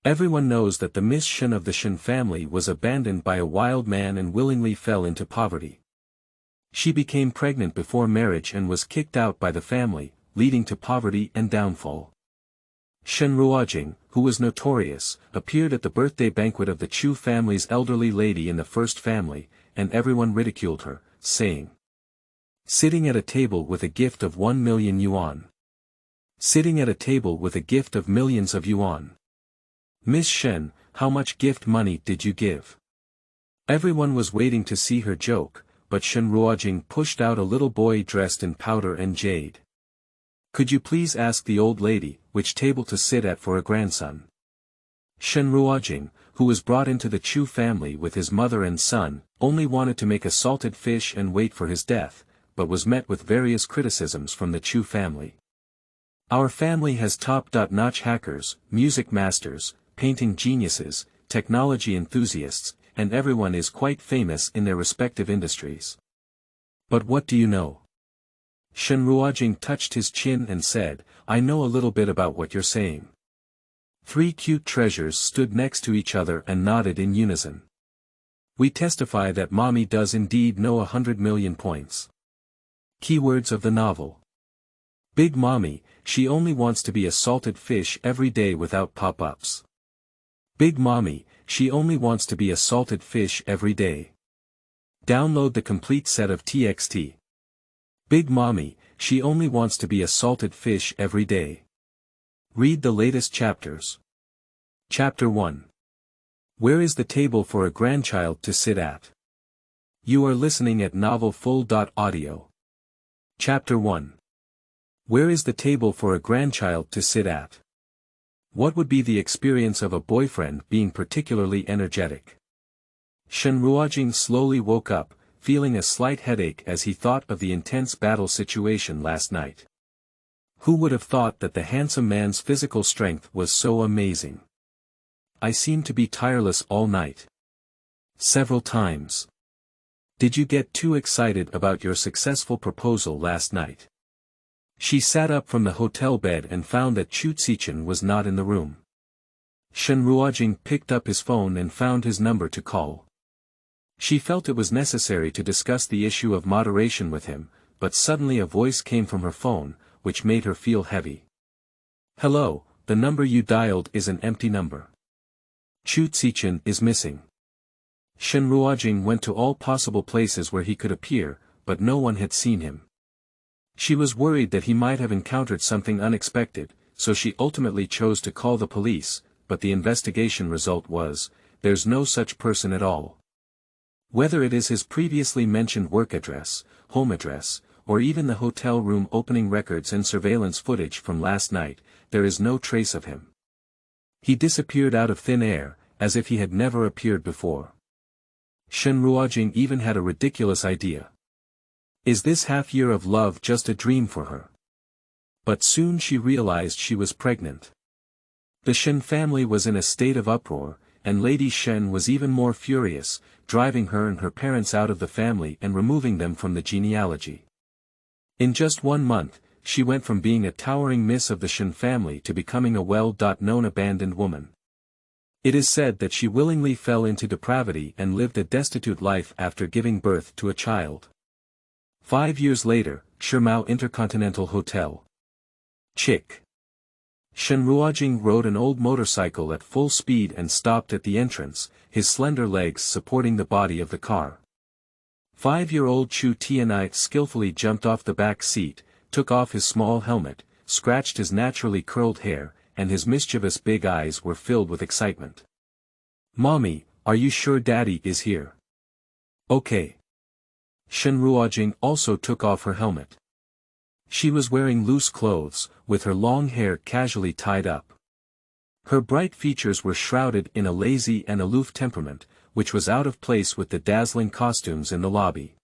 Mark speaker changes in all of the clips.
Speaker 1: Everyone knows that the Miss Shen of the Shen family was abandoned by a wild man and willingly fell into poverty. She became pregnant before marriage and was kicked out by the family, leading to poverty and downfall. Shen Ruojing, who was notorious, appeared at the birthday banquet of the Chu family's elderly lady in the first family, and everyone ridiculed her, saying, "Sitting at a table with a gift of 1 million yuan. Sitting at a table with a gift of millions of yuan. Miss Shen, how much gift money did you give?" Everyone was waiting to see her joke, but Shen Ruojing pushed out a little boy dressed in powder and jade. "Could you please ask the old lady, which table to sit at for a grandson?" Shen Ruojing, who was brought into the Chu family with his mother and son, only wanted to make a salted fish and wait for his death, but was met with various criticisms from the Chu family. "Our family has top-notch hackers, music masters, painting geniuses, technology enthusiasts, and everyone is quite famous in their respective industries. But what do you know?" Shen Ruojing touched his chin and said, "I know a little bit about what you're saying." Three cute treasures stood next to each other and nodded in unison. "We testify that mommy does indeed know 100 million points." Keywords of the novel. Big mommy, she only wants to be a salted fish every day without pop-ups. Big mommy, she only wants to be a salted fish every day. Download the complete set of TXT. Big mommy, she only wants to be a salted fish every day. Read the latest chapters. Chapter 1. Where is the table for a grandchild to sit at? You are listening at novelfull.audio. Chapter 1. Where is the table for a grandchild to sit at? What would be the experience of a boyfriend being particularly energetic? Shen Ruojing slowly woke up, feeling a slight headache as he thought of the intense battle situation last night. Who would have thought that the handsome man's physical strength was so amazing? "I seem to be tireless all night. Several times. Did you get too excited about your successful proposal last night?" She sat up from the hotel bed and found that Chu Qichen was not in the room. Shen Ruojing picked up his phone and found his number to call. She felt it was necessary to discuss the issue of moderation with him, but suddenly a voice came from her phone, which made her feel heavy. "Hello, the number you dialed is an empty number. Chu Qichen is missing." Shen Ruojing went to all possible places where he could appear, but no one had seen him. She was worried that he might have encountered something unexpected, so she ultimately chose to call the police, but the investigation result was, there's no such person at all. Whether it is his previously mentioned work address, home address, or even the hotel room opening records and surveillance footage from last night, there is no trace of him. He disappeared out of thin air, as if he had never appeared before. Shen Ruojing even had a ridiculous idea. Is this half-year of love just a dream for her? But soon she realized she was pregnant. The Shen family was in a state of uproar, and Lady Shen was even more furious, driving her and her parents out of the family and removing them from the genealogy. In just 1 month, she went from being a towering miss of the Shen family to becoming a well-known abandoned woman. It is said that she willingly fell into depravity and lived a destitute life after giving birth to a child. 5 years later, Shimao Intercontinental Hotel. Chick. Shen Ruojing rode an old motorcycle at full speed and stopped at the entrance, his slender legs supporting the body of the car. 5-year-old Chu Qianhui skillfully jumped off the back seat, took off his small helmet, scratched his naturally curled hair, and his mischievous big eyes were filled with excitement. "Mommy, are you sure Daddy is here?" "Okay." Shen Ruojing also took off her helmet. She was wearing loose clothes, with her long hair casually tied up. Her bright features were shrouded in a lazy and aloof temperament, which was out of place with the dazzling costumes in the lobby.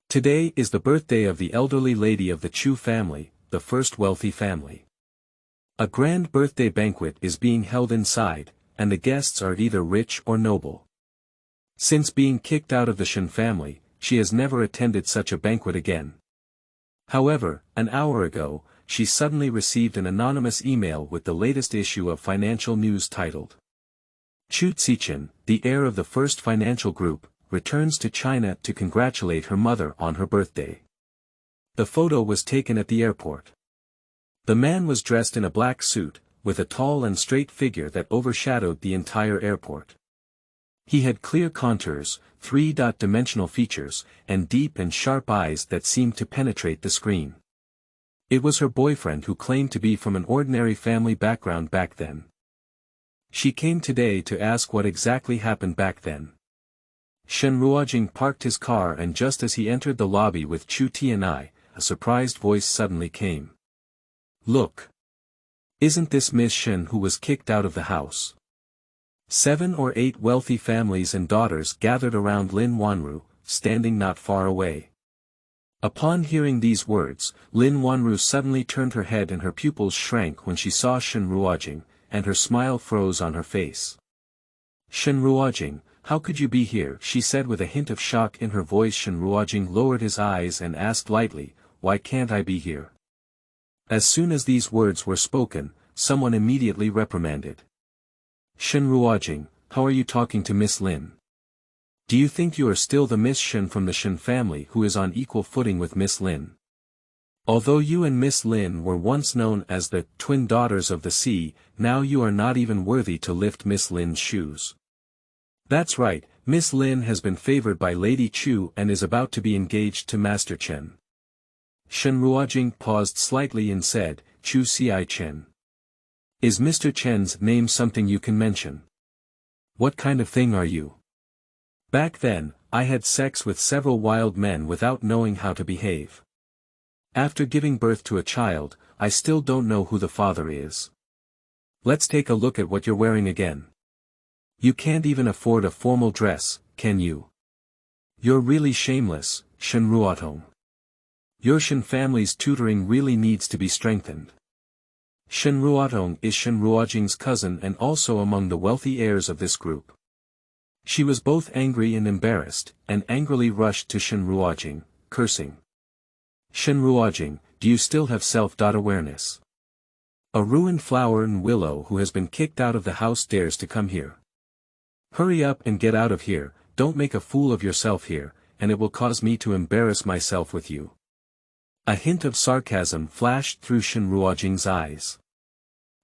Speaker 1: Today is the birthday of the elderly lady of the Chu family, the first wealthy family. A grand birthday banquet is being held inside, and the guests are either rich or noble. Since being kicked out of the Shen family, she has never attended such a banquet again. However, an hour ago, she suddenly received an anonymous email with the latest issue of financial news titled, Chu Zichen, the heir of the First Financial Group, returns to China to congratulate her mother on her birthday. The photo was taken at the airport. The man was dressed in a black suit, with a tall and straight figure that overshadowed the entire airport. He had clear contours, three-dimensional features, and deep and sharp eyes that seemed to penetrate the screen. It was her boyfriend who claimed to be from an ordinary family background back then. She came today to ask what exactly happened back then. Shen Ruojing parked his car, and just as he entered the lobby with Qianhui, a surprised voice suddenly came. Look! Isn't this Miss Shen who was kicked out of the house? 7 or 8 wealthy families and daughters gathered around Lin Wanru, standing not far away. Upon hearing these words, Lin Wanru suddenly turned her head and her pupils shrank when she saw Shen Ruojing, and her smile froze on her face. Shen Ruojing, how could you be here? She said with a hint of shock in her voice. Shen Ruojing lowered his eyes and asked lightly, why can't I be here? As soon as these words were spoken, someone immediately reprimanded. Shen Ruojing, how are you talking to Miss Lin? Do you think you are still the Miss Shen from the Shen family who is on equal footing with Miss Lin? Although you and Miss Lin were once known as the twin daughters of the sea, now you are not even worthy to lift Miss Lin's shoes. That's right, Miss Lin has been favored by Lady Chu and is about to be engaged to Master Chen. Shen Ruojing paused slightly and said, Chu Ci Chen. Is Mr. Chen's name something you can mention? What kind of thing are you? Back then, I had sex with several wild men without knowing how to behave. After giving birth to a child, I still don't know who the father is. Let's take a look at what you're wearing again. You can't even afford a formal dress, can you? You're really shameless, Shen Ruojing. Your Shen family's tutoring really needs to be strengthened. Shen Ruojing is Shen Ruojing's cousin and also among the wealthy heirs of this group. She was both angry and embarrassed, and angrily rushed to Shen Ruojing, cursing. Shen Ruojing, do you still have self-awareness? A ruined flower and willow who has been kicked out of the house dares to come here. Hurry up and get out of here, don't make a fool of yourself here, and it will cause me to embarrass myself with you. A hint of sarcasm flashed through Shen Ruojing's eyes.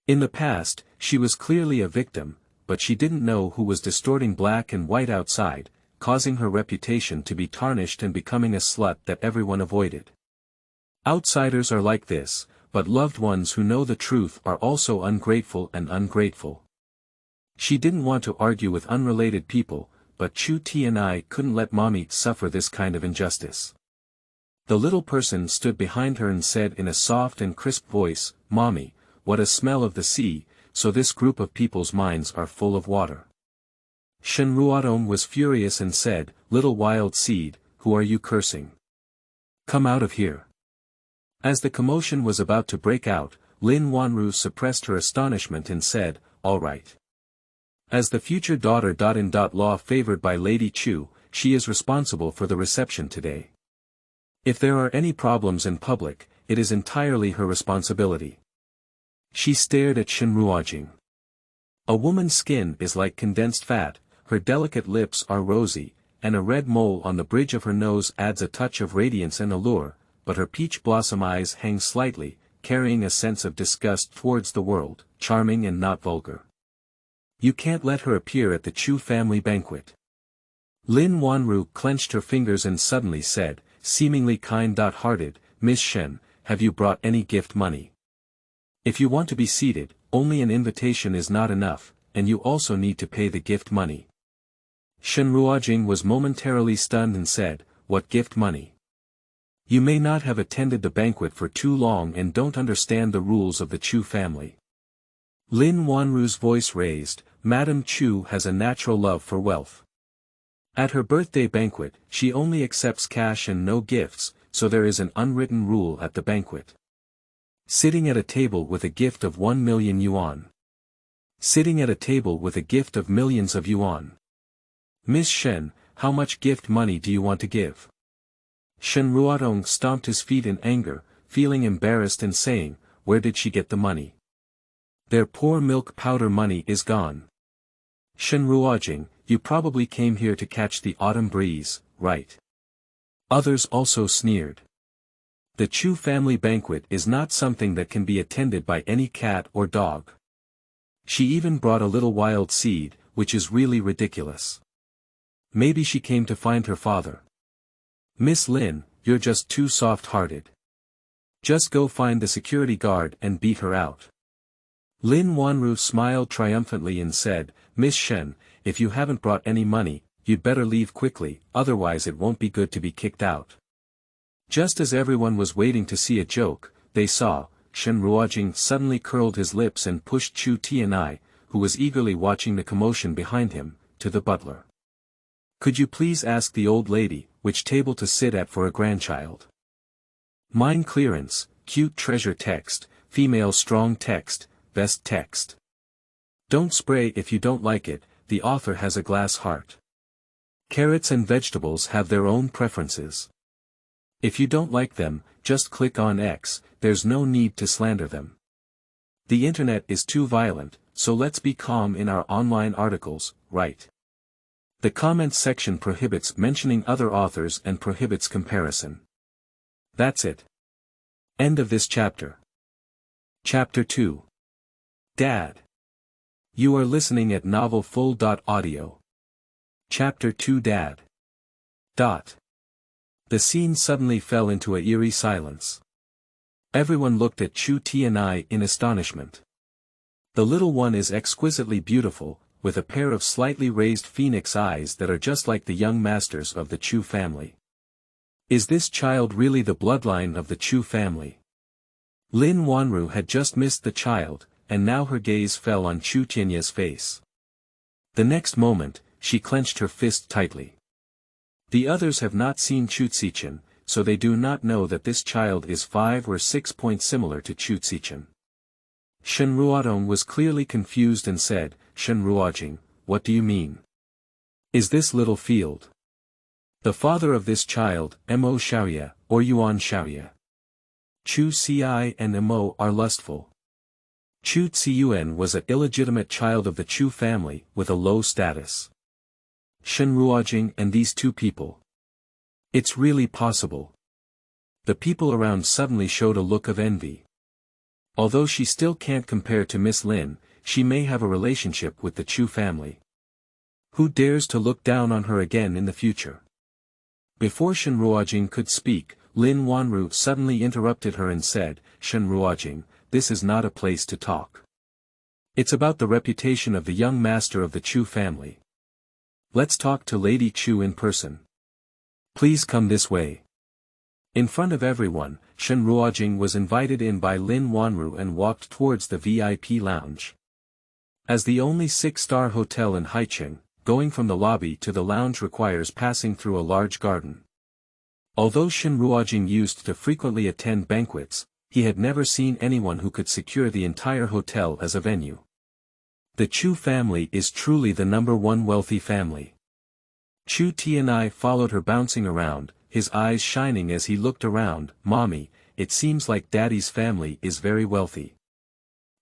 Speaker 1: In the past, she was clearly a victim, but she didn't know who was distorting black and white outside, causing her reputation to be tarnished and becoming a slut that everyone avoided. Outsiders are like this, but loved ones who know the truth are also ungrateful. She didn't want to argue with unrelated people, but Chu Qianhui couldn't let mommy suffer this kind of injustice. The little person stood behind her and said in a soft and crisp voice, Mommy, what a smell of the sea, so this group of people's minds are full of water. Shen Ruojing was furious and said, Little wild seed, who are you cursing? Come out of here. As the commotion was about to break out, Lin Wanru suppressed her astonishment and said, All right. As the future daughter-in-law favored by Lady Chu, she is responsible for the reception today. If there are any problems in public, it is entirely her responsibility. She stared at Shen Ruojing. A woman's skin is like condensed fat, her delicate lips are rosy, and a red mole on the bridge of her nose adds a touch of radiance and allure, but her peach blossom eyes hang slightly, carrying a sense of disgust towards the world, charming and not vulgar. You can't let her appear at the Chu family banquet. Lin Wanru clenched her fingers and suddenly said, seemingly kind-hearted, Miss Shen, have you brought any gift money? If you want to be seated, only an invitation is not enough, and you also need to pay the gift money. Shen Ruojing was momentarily stunned and said, What gift money? You may not have attended the banquet for too long and don't understand the rules of the Chu family. Lin Wanru's voice raised, Madame Chu has a natural love for wealth. At her birthday banquet, she only accepts cash and no gifts, so there is an unwritten rule at the banquet. Sitting at a table with a gift of 1 million yuan. Sitting at a table with a gift of millions of yuan. Miss Shen, how much gift money do you want to give? Shen Ruojing stomped his feet in anger, feeling embarrassed and saying, where did she get the money? Their poor milk powder money is gone. Shen Ruojing, you probably came here to catch the autumn breeze, right? Others also sneered. The Chu family banquet is not something that can be attended by any cat or dog. She even brought a little wild seed, which is really ridiculous. Maybe she came to find her father. Miss Lin, you're just too soft-hearted. Just go find the security guard and beat her out. Lin Wanru smiled triumphantly and said, Miss Shen, if you haven't brought any money, you'd better leave quickly, otherwise it won't be good to be kicked out. Just as everyone was waiting to see a joke, they saw, Shen Ruojing suddenly curled his lips and pushed Qianhui, who was eagerly watching the commotion behind him, to the butler. Could you please ask the old lady, which table to sit at for a grandchild? Mine clearance, cute treasure text, female strong text, best text. Don't spray if you don't like it, the author has a glass heart. Carrots and vegetables have their own preferences. If you don't like them, just click on X, there's no need to slander them. The internet is too violent, so let's be calm in our online articles, right? The comments section prohibits mentioning other authors and prohibits comparison. That's it. End of this chapter. Chapter 2. Dad. You are listening at novelfull.audio. Chapter 2 Dad. The scene suddenly fell into a eerie silence. Everyone looked at Qianhui in astonishment. The little one is exquisitely beautiful, with a pair of slightly raised phoenix eyes that are just like the young masters of the Chu family. Is this child really the bloodline of the Chu family? Lin Wanru had just missed the child, and now her gaze fell on Qianhui's face. The next moment, she clenched her fist tightly. The others have not seen Qianhui, so they do not know that this child is 5 or 6 points similar to Qianhui. Shen Ruojing was clearly confused and said, Shen Ruojing, what do you mean? Is this little field? The father of this child, Mo Xiaoye, or Yuan Xiaoye. Chu Ci and Mo are lustful. Chu Ziyuan was an illegitimate child of the Chu family, with a low status. Shen Ruojing and these two people. It's really possible. The people around suddenly showed a look of envy. Although she still can't compare to Miss Lin, she may have a relationship with the Chu family. Who dares to look down on her again in the future? Before Shen Ruojing could speak, Lin Wanru suddenly interrupted her and said, Shen Ruojing, this is not a place to talk. It's about the reputation of the young master of the Chu family. Let's talk to Lady Chu in person. Please come this way. In front of everyone, Shen Ruojing was invited in by Lin Wanru and walked towards the VIP lounge. As the only 6-star hotel in Haicheng, going from the lobby to the lounge requires passing through a large garden. Although Shen Ruojing used to frequently attend banquets, he had never seen anyone who could secure the entire hotel as a venue. The Chu family is truly the #1 wealthy family. Qianhui followed her bouncing around, his eyes shining as he looked around. Mommy, it seems like Daddy's family is very wealthy.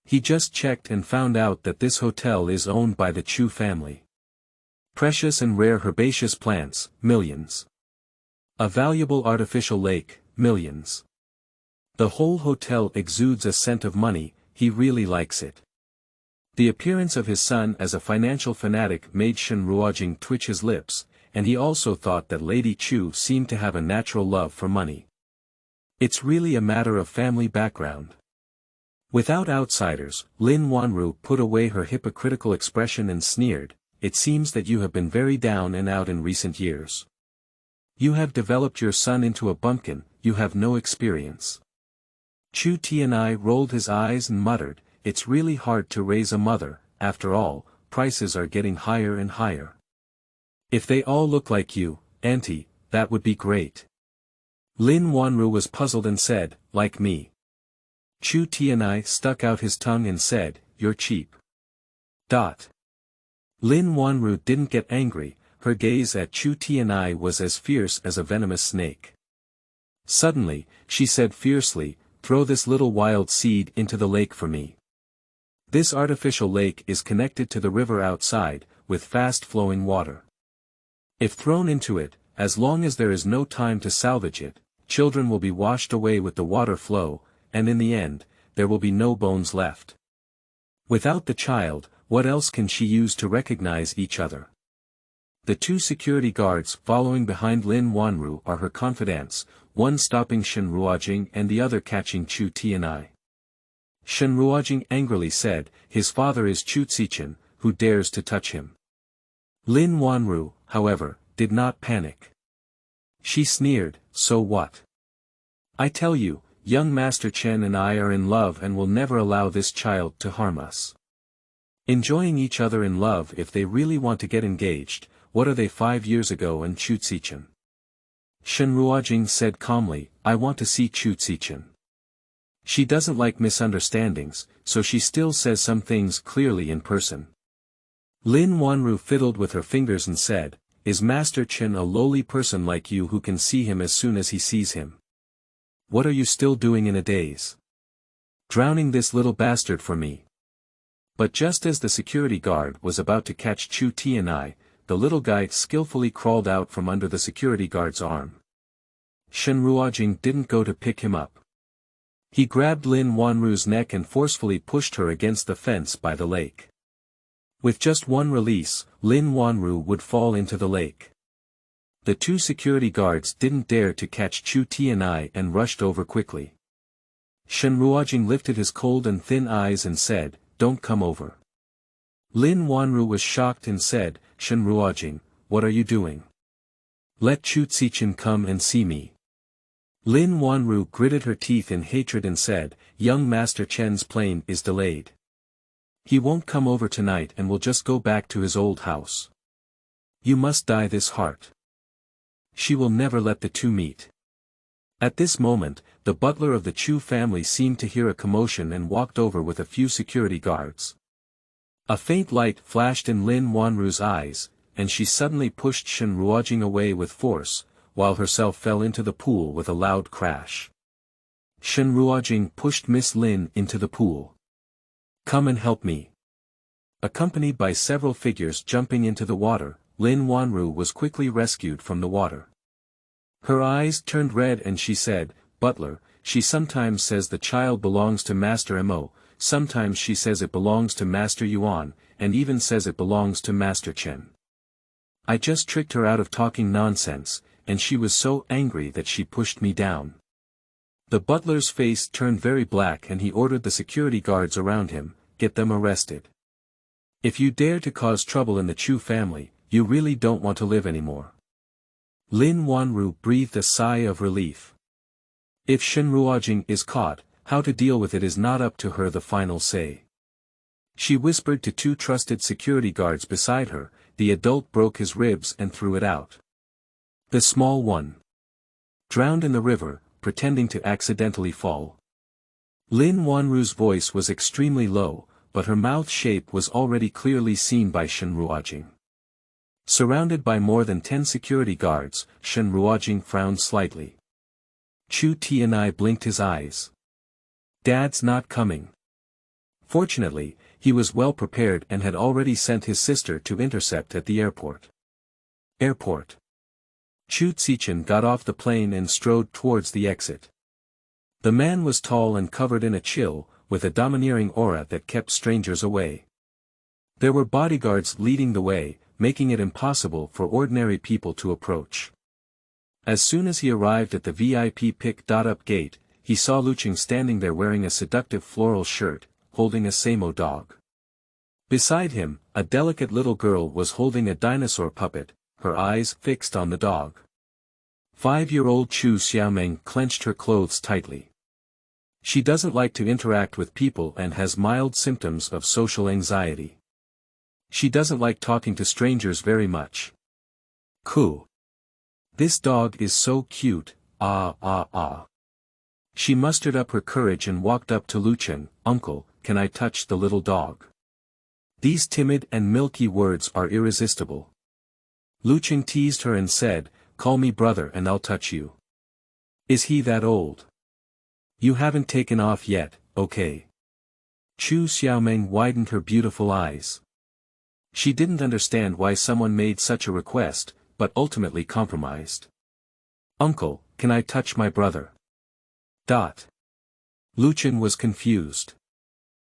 Speaker 1: He just checked and found out that this hotel is owned by the Chu family. Precious and rare herbaceous plants, millions. A valuable artificial lake, millions. The whole hotel exudes a scent of money, he really likes it. The appearance of his son as a financial fanatic made Shen Ruojing twitch his lips, and he also thought that Lady Chu seemed to have a natural love for money. It's really a matter of family background. Without outsiders, Lin Wanru put away her hypocritical expression and sneered, it seems that you have been very down and out in recent years. You have developed your son into a bumpkin, you have no experience. Qianhui rolled his eyes and muttered, it's really hard to raise a mother, after all, prices are getting higher and higher. If they all look like you, Auntie, that would be great. Lin Wanru was puzzled and said, like me. Qianhui stuck out his tongue and said, you're cheap. Lin Wanru didn't get angry, her gaze at Qianhui was as fierce as a venomous snake. Suddenly, she said fiercely, throw this little wild seed into the lake for me. This artificial lake is connected to the river outside, with fast-flowing water. If thrown into it, as long as there is no time to salvage it, children will be washed away with the water flow, and in the end, there will be no bones left. Without the child, what else can she use to recognize each other? The two security guards following behind Lin Wanru are her confidants, one stopping Shen Ruojing and the other catching Qianhui. Shen Ruojing angrily said, "His father is Qianhui, who dares to touch him?" Lin Wanru, however, did not panic. She sneered, "So what? I tell you, young Master Chen and I are in love and will never allow this child to harm us. Enjoying each other in love if they really want to get engaged, what are they 5 years ago and Qianhui?" Shen Ruojing said calmly, "I want to see Qianhui." She doesn't like misunderstandings, so she still says some things clearly in person. Lin Wanru fiddled with her fingers and said, "Is Master Chen a lowly person like you who can see him as soon as he sees him? What are you still doing in a daze? Drowning this little bastard for me." But just as the security guard was about to catch Qianhui, the little guy skillfully crawled out from under the security guard's arm. Shen Ruojing didn't go to pick him up. He grabbed Lin Wanru's neck and forcefully pushed her against the fence by the lake. With just one release, Lin Wanru would fall into the lake. The two security guards didn't dare to catch Qianhui and rushed over quickly. Shen Ruojing lifted his cold and thin eyes and said, "Don't come over." Lin Wanru was shocked and said, "Shen Ruojing, what are you doing? Let Qianhui come and see me." Lin Wanru gritted her teeth in hatred and said, "Young Master Chen's plane is delayed. He won't come over tonight and will just go back to his old house. You must die this heart. She will never let the two meet." At this moment, the butler of the Chu family seemed to hear a commotion and walked over with a few security guards. A faint light flashed in Lin Wanru's eyes, and she suddenly pushed Shen Ruojing away with force, while herself fell into the pool with a loud crash. Shen Ruojing pushed Miss Lin into the pool. "Come and help me." Accompanied by several figures jumping into the water, Lin Wanru was quickly rescued from the water. Her eyes turned red and she said, "Butler, she sometimes says the child belongs to Master Mo, sometimes she says it belongs to Master Yuan, and even says it belongs to Master Chen. I just tricked her out of talking nonsense, and she was so angry that she pushed me down." The butler's face turned very black and he ordered the security guards around him, "Get them arrested. If you dare to cause trouble in the Chu family, you really don't want to live anymore." Lin Wanru breathed a sigh of relief. If Shen Ruojing is caught, how to deal with it is not up to her the final say. She whispered to two trusted security guards beside her, the adult broke his ribs and threw it out. The small one drowned in the river, pretending to accidentally fall. Lin Wanru's voice was extremely low, but her mouth shape was already clearly seen by Shen Ruojing. Surrounded by more than 10 security guards, Shen Ruojing frowned slightly. Qianhui blinked his eyes. "Dad's not coming." Fortunately, he was well prepared and had already sent his sister to intercept at the airport. Airport. Qianhui got off the plane and strode towards the exit. The man was tall and covered in a chill, with a domineering aura that kept strangers away. There were bodyguards leading the way, making it impossible for ordinary people to approach. As soon as he arrived at the VIP pick-up gate, he saw Luqing standing there wearing a seductive floral shirt, holding a Samo dog. Beside him, a delicate little girl was holding a dinosaur puppet, her eyes fixed on the dog. 5-year-old Chu Xiaomeng clenched her clothes tightly. She doesn't like to interact with people and has mild symptoms of social anxiety. She doesn't like talking to strangers very much. Cool. This dog is so cute, ah ah ah. She mustered up her courage and walked up to Luqing, "Uncle, can I touch the little dog?" These timid and milky words are irresistible. Luqing teased her and said, "Call me brother and I'll touch you." Is he that old? You haven't taken off yet, okay? Chu Xiaomeng widened her beautiful eyes. She didn't understand why someone made such a request, but ultimately compromised. Uncle, can I touch my brother? Lu Chen was confused.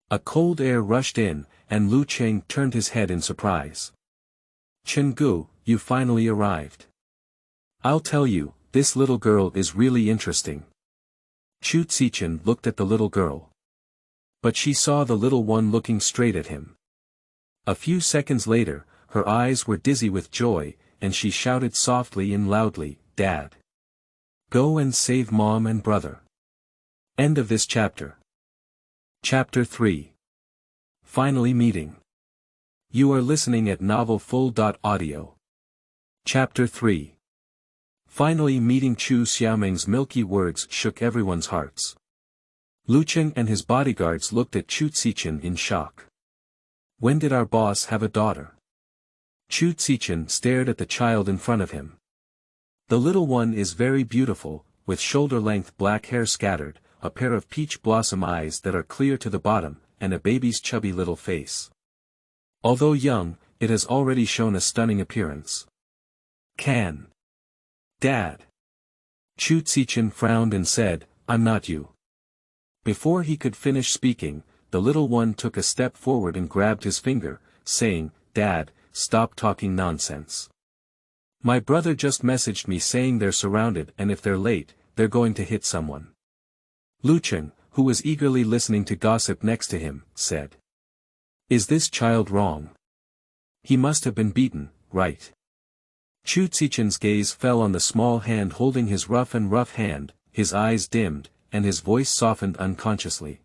Speaker 1: A cold air rushed in, and Lu Cheng turned his head in surprise. Chen Gu, you finally arrived. I'll tell you, this little girl is really interesting. Chu Zichen looked at the little girl. But she saw the little one looking straight at him. A few seconds later, her eyes were dizzy with joy, and she shouted softly and loudly, Dad! Go and save Mom and brother. End of this chapter. Chapter 3. Finally meeting. You are listening at novelfull.audio. Chapter 3. Finally meeting. Chu Xiaomeng's milky words shook everyone's hearts. Lu Cheng and his bodyguards looked at Chu Zichen in shock. When did our boss have a daughter? Chu Zichen stared at the child in front of him. The little one is very beautiful, with shoulder-length black hair scattered, a pair of peach blossom eyes that are clear to the bottom, and a baby's chubby little face. Although young, it has already shown a stunning appearance. Dad. Chu Zichen frowned and said, I'm not you. Before he could finish speaking, the little one took a step forward and grabbed his finger, saying, Dad, stop talking nonsense. My brother just messaged me saying they're surrounded and if they're late, they're going to hit someone. Lu Cheng, who was eagerly listening to gossip next to him, said. Is this child wrong? He must have been beaten, right? Chu Zichen's gaze fell on the small hand holding his rough hand, his eyes dimmed, and his voice softened unconsciously.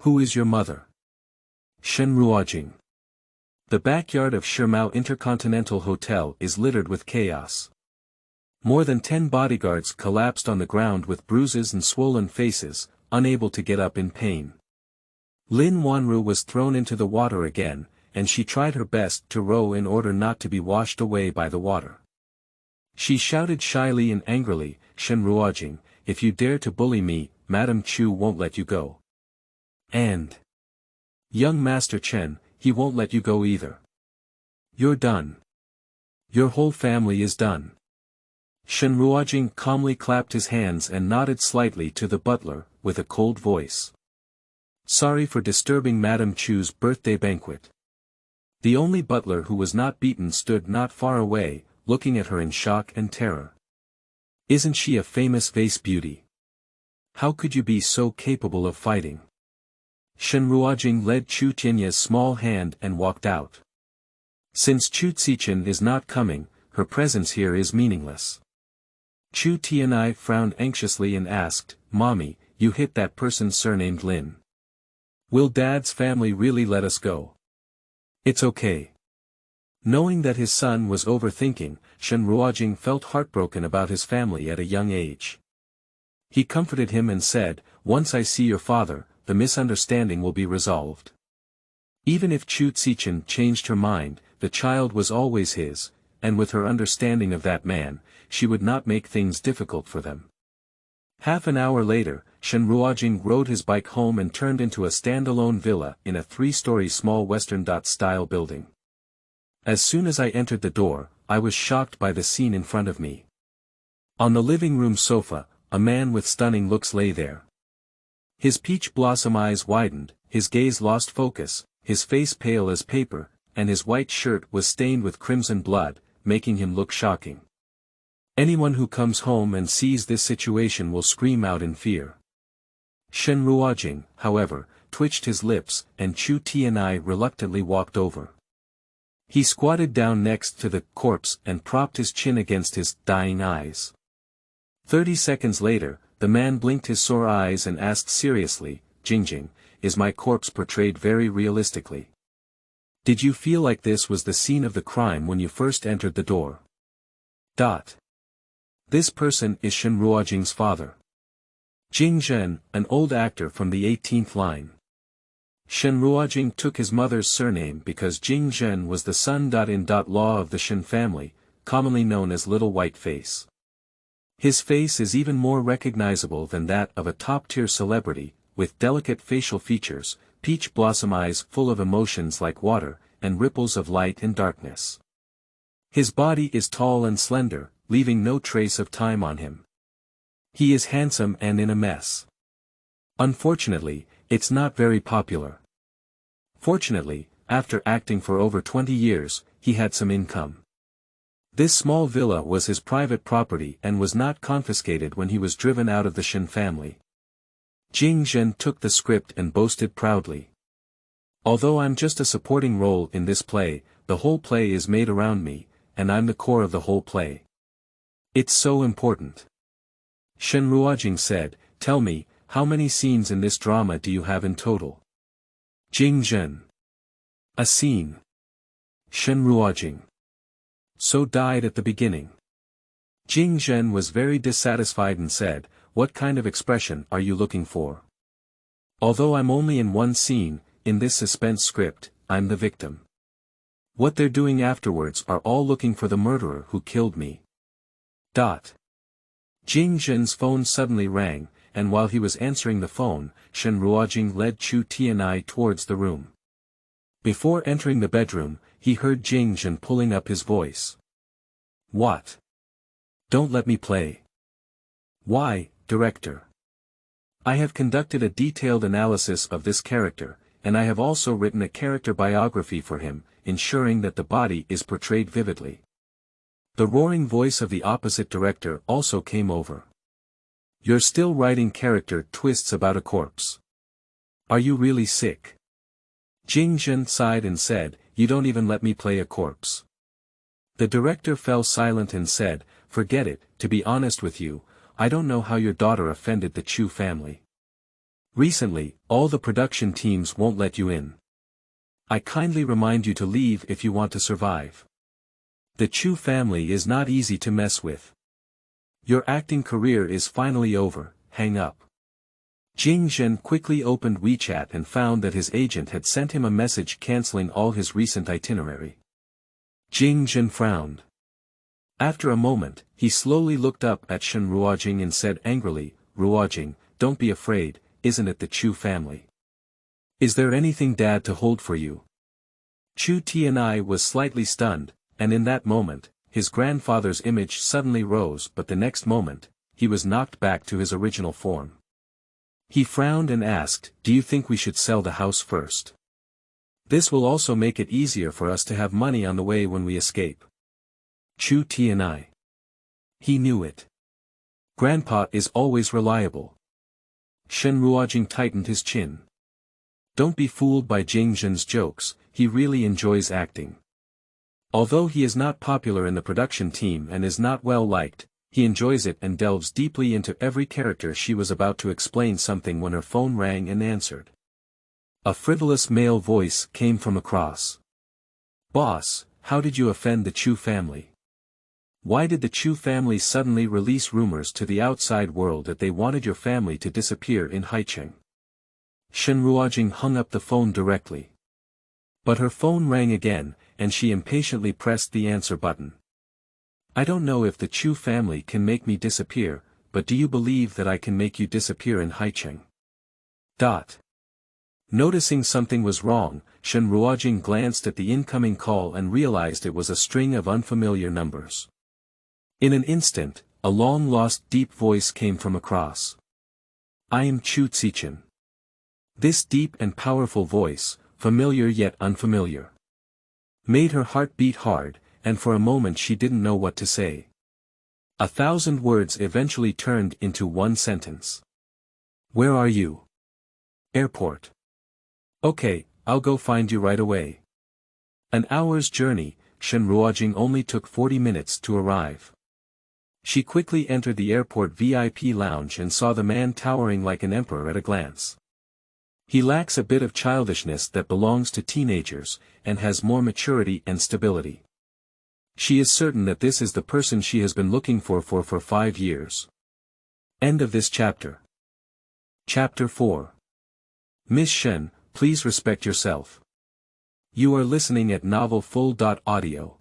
Speaker 1: Who is your mother? Shen Ruojing. The backyard of Shimao Intercontinental Hotel is littered with chaos. More than 10 bodyguards collapsed on the ground with bruises and swollen faces, unable to get up in pain. Lin Wanru was thrown into the water again, and she tried her best to row in order not to be washed away by the water. She shouted shyly and angrily, Shen Ruojing, if you dare to bully me, Madam Chu won't let you go. And young Master Chen, he won't let you go either. You're done. Your whole family is done. Shen Ruojing calmly clapped his hands and nodded slightly to the butler, with a cold voice. Sorry for disturbing Madam Chu's birthday banquet. The only butler who was not beaten stood not far away, looking at her in shock and terror. Isn't she a famous vase beauty? How could you be so capable of fighting? Shen Ruojing led Chu Tianya's small hand and walked out. Since Chu Zichen is not coming, her presence here is meaningless. Chu Tianyi frowned anxiously and asked, Mommy, you hit that person surnamed Lin. Will Dad's family really let us go? It's okay. Knowing that his son was overthinking, Shen Ruojing felt heartbroken about his family at a young age. He comforted him and said, once I see your father, the misunderstanding will be resolved. Even if Chu Zichen changed her mind, the child was always his, and with her understanding of that man, she would not make things difficult for them. Half an hour later, Shen Ruojing rode his bike home and turned into a standalone villa in a 3-story small Western-style building. As soon as I entered the door, I was shocked by the scene in front of me. On the living room sofa, a man with stunning looks lay there. His peach blossom eyes widened, his gaze lost focus, his face pale as paper, and his white shirt was stained with crimson blood, making him look shocking. Anyone who comes home and sees this situation will scream out in fear. Shen Ruojing, however, twitched his lips, and Chu Tianyi reluctantly walked over. He squatted down next to the corpse and propped his chin against his dying eyes. 30 seconds later, the man blinked his sore eyes and asked seriously, Jingjing, is my corpse portrayed very realistically? Did you feel like this was the scene of the crime when you first entered the door? This person is Shen Ruojing's father. Jing Zhen, an old actor from the 18th line. Shen Ruojing took his mother's surname because Jing Zhen was the son-in-law of the Shen family, commonly known as Little White Face. His face is even more recognizable than that of a top-tier celebrity, with delicate facial features, peach blossom eyes full of emotions like water, and ripples of light and darkness. His body is tall and slender, leaving no trace of time on him. He is handsome and in a mess. Unfortunately, it's not very popular. Fortunately, after acting for over 20 years, he had some income. This small villa was his private property and was not confiscated when he was driven out of the Shen family. Jing Zhen took the script and boasted proudly. Although I'm just a supporting role in this play, the whole play is made around me, and I'm the core of the whole play. It's so important. Shen Ruojing said, "Tell me, how many scenes in this drama do you have in total?" Jing Zhen. A scene. Shen Ruojing. So died at the beginning. Jing Zhen was very dissatisfied and said, "What kind of expression are you looking for? Although I'm only in one scene, in this suspense script, I'm the victim. What they're doing afterwards are all looking for the murderer who killed me." Jing Zhen's phone suddenly rang, and while he was answering the phone, Shen Ruojing led Qianhui towards the room. Before entering the bedroom, he heard Jing Zhen pulling up his voice. "What? Don't let me play." "Why, director? I have conducted a detailed analysis of this character, and I have also written a character biography for him, ensuring that the body is portrayed vividly." The roaring voice of the opposite director also came over. "You're still writing character twists about a corpse. Are you really sick?" Jing Zhen sighed and said, "You don't even let me play a corpse." The director fell silent and said, "Forget it, to be honest with you, I don't know how your daughter offended the Chu family. Recently, all the production teams won't let you in. I kindly remind you to leave if you want to survive. The Chu family is not easy to mess with. Your acting career is finally over, hang up." Jing Zhen quickly opened WeChat and found that his agent had sent him a message cancelling all his recent itinerary. Jing Zhen frowned. After a moment, he slowly looked up at Shen Ruojing and said angrily, "Ruojing, don't be afraid, isn't it the Chu family? Is there anything Dad to hold for you?" Qianhui was slightly stunned, and in that moment, his grandfather's image suddenly rose, but the next moment, he was knocked back to his original form. He frowned and asked, "Do you think we should sell the house first? This will also make it easier for us to have money on the way when we escape." Qianhui. He knew it. Grandpa is always reliable. Shen Ruojing tightened his chin. Don't be fooled by Jing Zhen's jokes, he really enjoys acting. Although he is not popular in the production team and is not well liked, he enjoys it and delves deeply into every character. She was about to explain something when her phone rang and answered. A frivolous male voice came from across. "Boss, how did you offend the Chu family? Why did the Chu family suddenly release rumors to the outside world that they wanted your family to disappear in Haicheng?" Shen Ruojing hung up the phone directly. But her phone rang again, and she impatiently pressed the answer button. "I don't know if the Chu family can make me disappear, but do you believe that I can make you disappear in Haicheng?" Noticing something was wrong, Shen Ruojing glanced at the incoming call and realized it was a string of unfamiliar numbers. In an instant, a long-lost deep voice came from across. "I am Chu Zichen." This deep and powerful voice, familiar yet unfamiliar, made her heart beat hard, and for a moment she didn't know what to say. 1,000 words eventually turned into one sentence. "Where are you?" "Airport." "Okay, I'll go find you right away." An hour's journey, Shen Ruojing only took 40 minutes to arrive. She quickly entered the airport VIP lounge and saw the man towering like an emperor at a glance. He lacks a bit of childishness that belongs to teenagers, and has more maturity and stability. She is certain that this is the person she has been looking for 5 years. End of this chapter. Chapter 4. Miss Shen, please respect yourself. You are listening at novelfull.audio.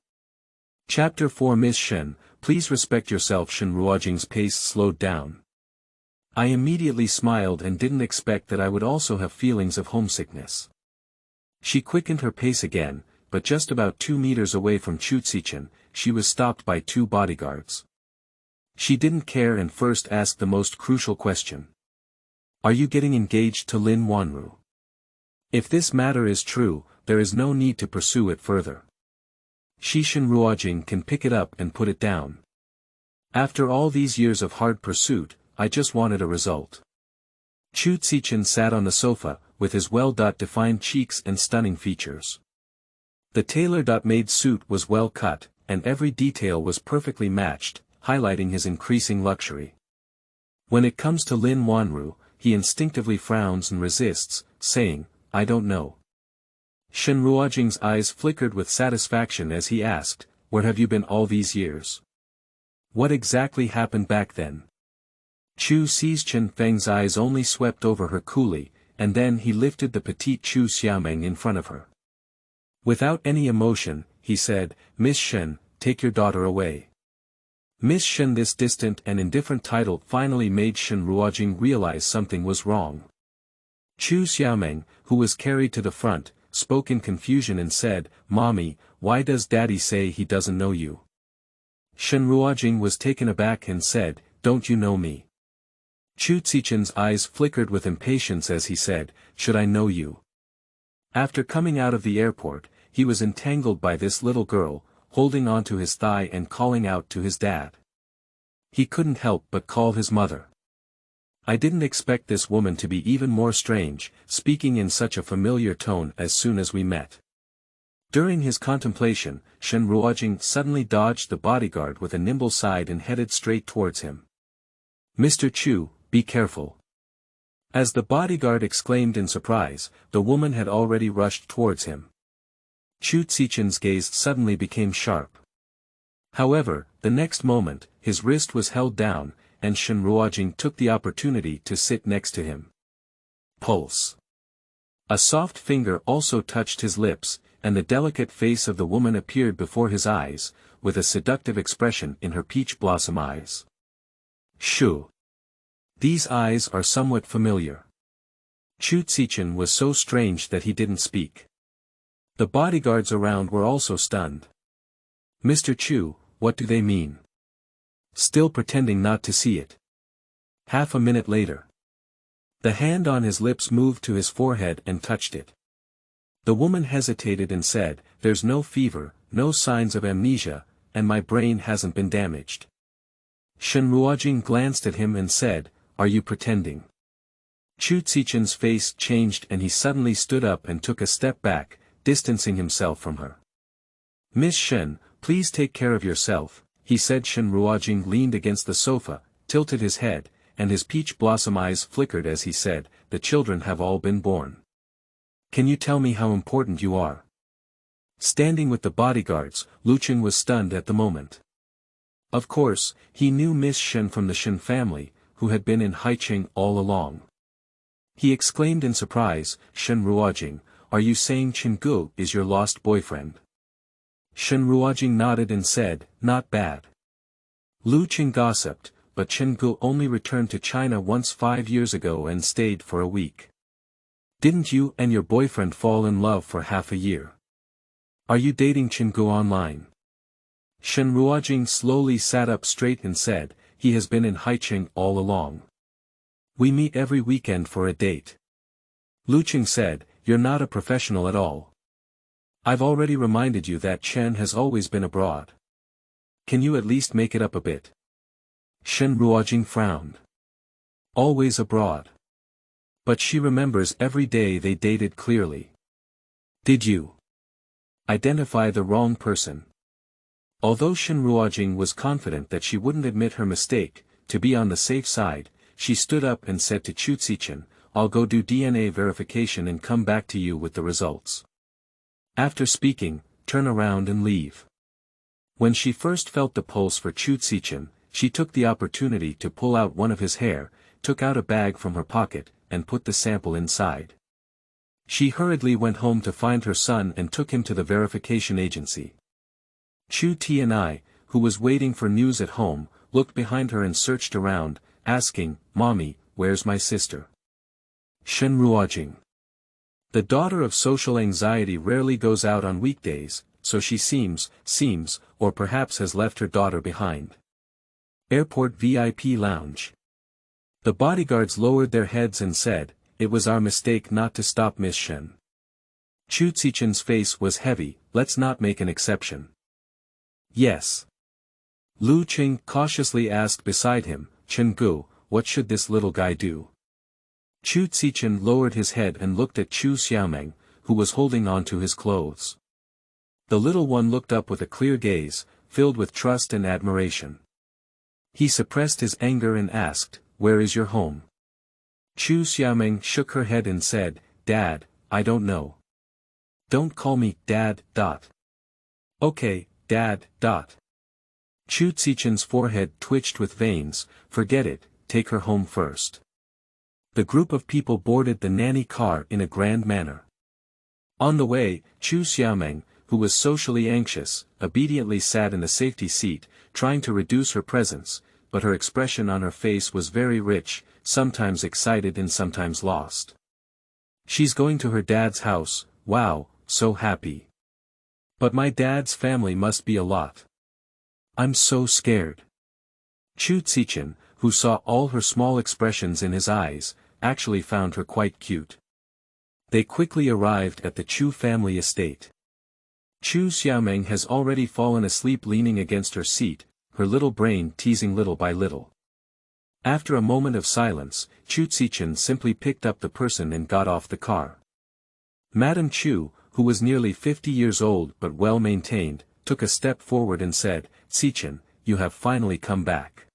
Speaker 1: Chapter 4. Miss Shen, please respect yourself. Shen Ruojing's pace slowed down. I immediately smiled and didn't expect that I would also have feelings of homesickness. She quickened her pace again, but just about 2 meters away from Chu Zichen, she was stopped by 2 bodyguards. She didn't care and first asked the most crucial question. Are you getting engaged to Lin Wanru? If this matter is true, there is no need to pursue it further. Shen Ruojing can pick it up and put it down. After all these years of hard pursuit, I just wanted a result. Chu Zichen sat on the sofa, with his well-defined cheeks and stunning features. The tailor-made suit was well cut, and every detail was perfectly matched, highlighting his increasing luxury. When it comes to Lin Wanru, he instinctively frowns and resists, saying, I don't know. Shen Ruojing's eyes flickered with satisfaction as he asked, where have you been all these years? What exactly happened back then? Chu Xiaomeng's eyes only swept over her coolly, and then he lifted the petite Chu Xiaomeng in front of her. Without any emotion, he said, Miss Shen, take your daughter away. Miss Shen. This distant and indifferent title finally made Shen Ruojing realize something was wrong. Chu Xiaomeng, who was carried to the front, spoke in confusion and said, Mommy, why does Daddy say he doesn't know you? Shen Ruojing was taken aback and said, don't you know me? Chu Zichen's eyes flickered with impatience as he said, should I know you? After coming out of the airport, he was entangled by this little girl, holding onto his thigh and calling out to his dad. He couldn't help but call his mother. I didn't expect this woman to be even more strange, speaking in such a familiar tone as soon as we met. During his contemplation, Shen Ruojing suddenly dodged the bodyguard with a nimble side and headed straight towards him. Mr. Chu, be careful. As the bodyguard exclaimed in surprise, the woman had already rushed towards him. Chu Zichen's gaze suddenly became sharp. However, the next moment, his wrist was held down, and Shen Ruojing took the opportunity to sit next to him. Pulse. A soft finger also touched his lips, and the delicate face of the woman appeared before his eyes, with a seductive expression in her peach blossom eyes. Shoo. These eyes are somewhat familiar. Chu Zichen was so strange that he didn't speak. The bodyguards around were also stunned. Mr. Chu, what do they mean? Still pretending not to see it. Half a minute later. The hand on his lips moved to his forehead and touched it. The woman hesitated and said, there's no fever, no signs of amnesia, and my brain hasn't been damaged. Shen Ruojing glanced at him and said, are you pretending? Chu Zichen's face changed and he suddenly stood up and took a step back, distancing himself from her. Miss Shen, please take care of yourself, he said. Shen Ruojing leaned against the sofa, tilted his head, and his peach blossom eyes flickered as he said, the children have all been born. Can you tell me how important you are? Standing with the bodyguards, Lucheng was stunned at the moment. Of course, he knew Miss Shen from the Shen family, who had been in Haicheng all along. He exclaimed in surprise, Shen Ruojing, are you saying Chenggu is your lost boyfriend? Shen Ruojing nodded and said, not bad. Lucheng gossiped, but Chenggu only returned to China once 5 years ago and stayed for a week. Didn't you and your boyfriend fall in love for half a year? Are you dating Chenggu online? Shen Ruojing slowly sat up straight and said, he has been in Haicheng all along. We meet every weekend for a date. Lucheng said, you're not a professional at all. I've already reminded you that Chen has always been abroad. Can you at least make it up a bit? Shen Ruojing frowned. Always abroad. But she remembers every day they dated clearly. Did you identify the wrong person? Although Shen Ruojing was confident that she wouldn't admit her mistake, to be on the safe side, she stood up and said to Chu Zichen, I'll go do DNA verification and come back to you with the results. After speaking, turn around and leave. When she first felt the pulse for Chu Zichen, she took the opportunity to pull out one of his hair, took out a bag from her pocket, and put the sample inside. She hurriedly went home to find her son and took him to the verification agency. Chu Qianhui, who was waiting for news at home, looked behind her and searched around, asking, "Mommy, where's my sister?" Shen Ruojing. The daughter of social anxiety rarely goes out on weekdays, so she seems, or perhaps has left her daughter behind. Airport VIP lounge. The bodyguards lowered their heads and said, "It was our mistake not to stop Miss Shen." Chu Zichen's face was heavy, "Let's not make an exception." "Yes." Lu Qing cautiously asked beside him, "Chen-gu, what should this little guy do?" Chu Zichen lowered his head and looked at Chu Xiaomeng, who was holding on to his clothes. The little one looked up with a clear gaze, filled with trust and admiration. He suppressed his anger and asked, "Where is your home?" Chu Xiaomeng shook her head and said, "Dad, I don't know." "Don't call me Dad. Okay, Dad. Chu Zichen's forehead twitched with veins. "Forget it, take her home first." The group of people boarded the nanny car in a grand manner. On the way, Chu Xiaomeng, who was socially anxious, obediently sat in the safety seat, trying to reduce her presence, but her expression on her face was very rich, sometimes excited and sometimes lost. "She's going to her dad's house, wow, so happy. But my dad's family must be a lot. I'm so scared." Chu Zichen, who saw all her small expressions in his eyes, actually found her quite cute. They quickly arrived at the Chu family estate. Chu Xiaomeng has already fallen asleep leaning against her seat, her little brain teasing little by little. After a moment of silence, Chu Zichen simply picked up the person and got off the car. Madame Chu, who was nearly 50 years old but well maintained, took a step forward and said, "Zichen, you have finally come back."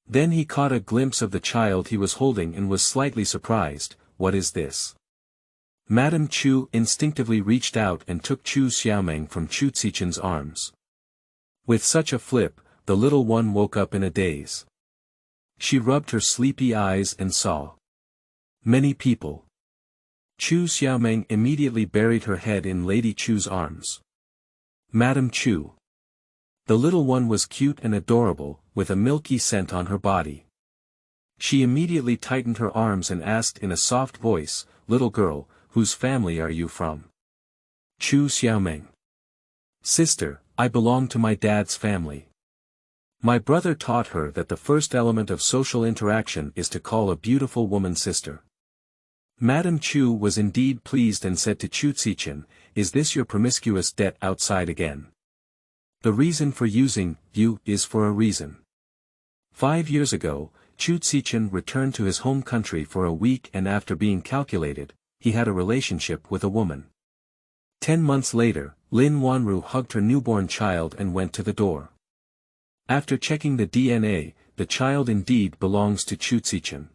Speaker 1: Then he caught a glimpse of the child he was holding and was slightly surprised. "What is this?" Madame Chu instinctively reached out and took Chu Xiaomeng from Chu Zichen's arms. With such a flip, the little one woke up in a daze. She rubbed her sleepy eyes and saw many people. Chu Xiaomeng immediately buried her head in Lady Chu's arms. "Madame Chu." The little one was cute and adorable, with a milky scent on her body. She immediately tightened her arms and asked in a soft voice, "Little girl, whose family are you from?" Chu Xiaomeng. "Sister, I belong to my dad's family. My brother taught her that the first element of social interaction is to call a beautiful woman sister." Madame Chu was indeed pleased and said to Chu Zichen, "Is this your promiscuous debt outside again? The reason for using you is for a reason." 5 years ago, Chu Zichen returned to his home country for a week, and after being calculated, he had a relationship with a woman. 10 months later, Lin Wanru hugged her newborn child and went to the door. After checking the DNA, the child indeed belongs to Chu Zichen.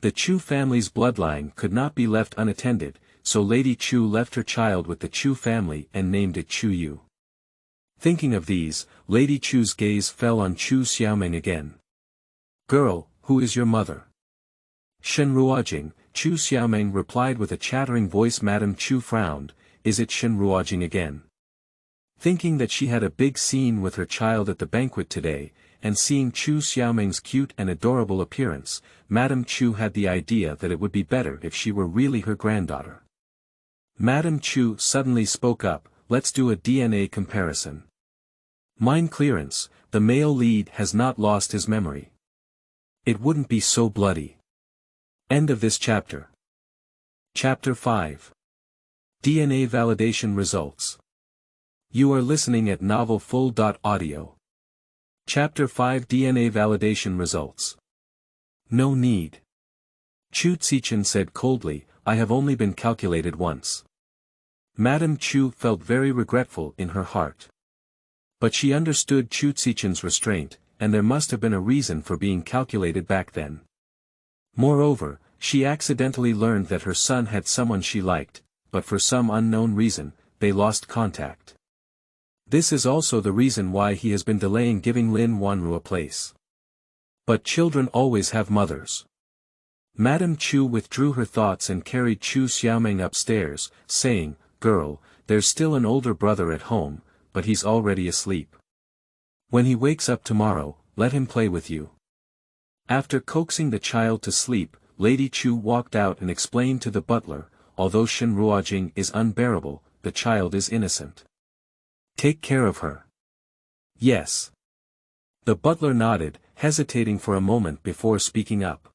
Speaker 1: The Chu family's bloodline could not be left unattended, so Lady Chu left her child with the Chu family and named it Chu Yu. Thinking of these, Lady Chu's gaze fell on Chu Xiaomeng again. "Girl, who is your mother?" "Shen Ruojing," Chu Xiaomeng replied with a chattering voice. Madame Chu frowned. "Is it Shen Ruojing again?" Thinking that she had a big scene with her child at the banquet today, and seeing Chu Xiaomeng's cute and adorable appearance, Madame Chu had the idea that it would be better if she were really her granddaughter. Madame Chu suddenly spoke up, "Let's do a DNA comparison. Mine clearance, the male lead has not lost his memory. It wouldn't be so bloody." End of this chapter. Chapter 5. DNA validation results. You are listening at novelfull.audio. Chapter 5 DNA validation results. "No need." Chu Zichen said coldly, "I have only been calculated once." Madame Chu felt very regretful in her heart. But she understood Chu Zichen's restraint, and there must have been a reason for being calculated back then. Moreover, she accidentally learned that her son had someone she liked, but for some unknown reason, they lost contact. This is also the reason why he has been delaying giving Lin Wanru a place. But children always have mothers. Madame Chu withdrew her thoughts and carried Chu Xiaomeng upstairs, saying, "Girl, there's still an older brother at home, but he's already asleep. When he wakes up tomorrow, let him play with you. After coaxing the child to sleep, Lady Chu walked out and explained to the butler, although Shen Ruojing is unbearable, the child is innocent. Take care of her. Yes. The butler nodded, hesitating for a moment before speaking up.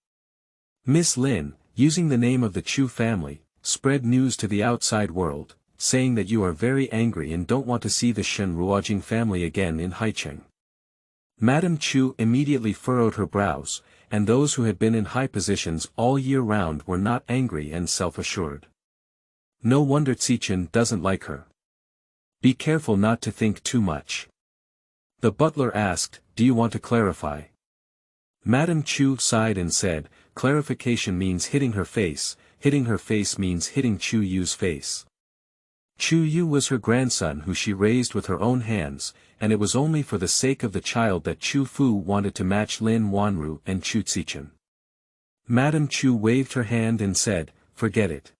Speaker 1: Miss Lin, using the name of the Chu family, spread news to the outside world, saying that you are very angry and don't want to see the Shen Ruojing family again in Haicheng. Madame Chu immediately furrowed her brows, and those who had been in high positions all year round were not angry and self-assured. No wonder Zichen doesn't like her. Be careful not to think too much. The butler asked, do you want to clarify? Madame Chu sighed and said, clarification means hitting her face means hitting Chu Yu's face. Chu Yu was her grandson who she raised with her own hands, and it was only for the sake of the child that Chu Fu wanted to match Lin Wanru and Chu Zichen. Madame Chu waved her hand and said, forget it.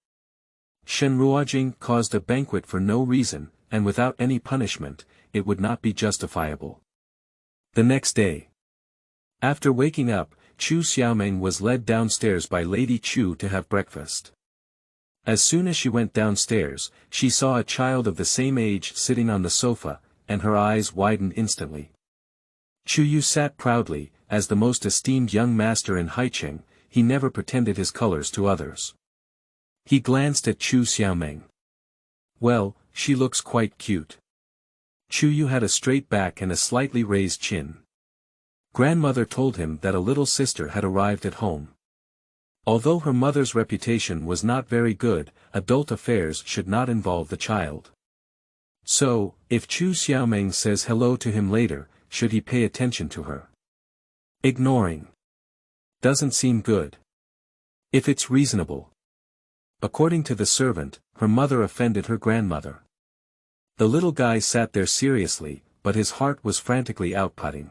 Speaker 1: Shen Ruojing caused a banquet for no reason, and without any punishment, it would not be justifiable. The next day. After waking up, Chu Xiaomeng was led downstairs by Lady Chu to have breakfast. As soon as she went downstairs, she saw a child of the same age sitting on the sofa, and her eyes widened instantly. Chu Yu sat proudly, as the most esteemed young master in Haicheng, he never pretended his colors to others. He glanced at Chu Xiaomeng. Well, she looks quite cute. Chu Yu had a straight back and a slightly raised chin. Grandmother told him that a little sister had arrived at home. Although her mother's reputation was not very good, adult affairs should not involve the child. So, if Chu Xiaomeng says hello to him later, should he pay attention to her? Ignoring. Doesn't seem good. If it's reasonable. According to the servant, her mother offended her grandmother. The little guy sat there seriously, but his heart was frantically outputting.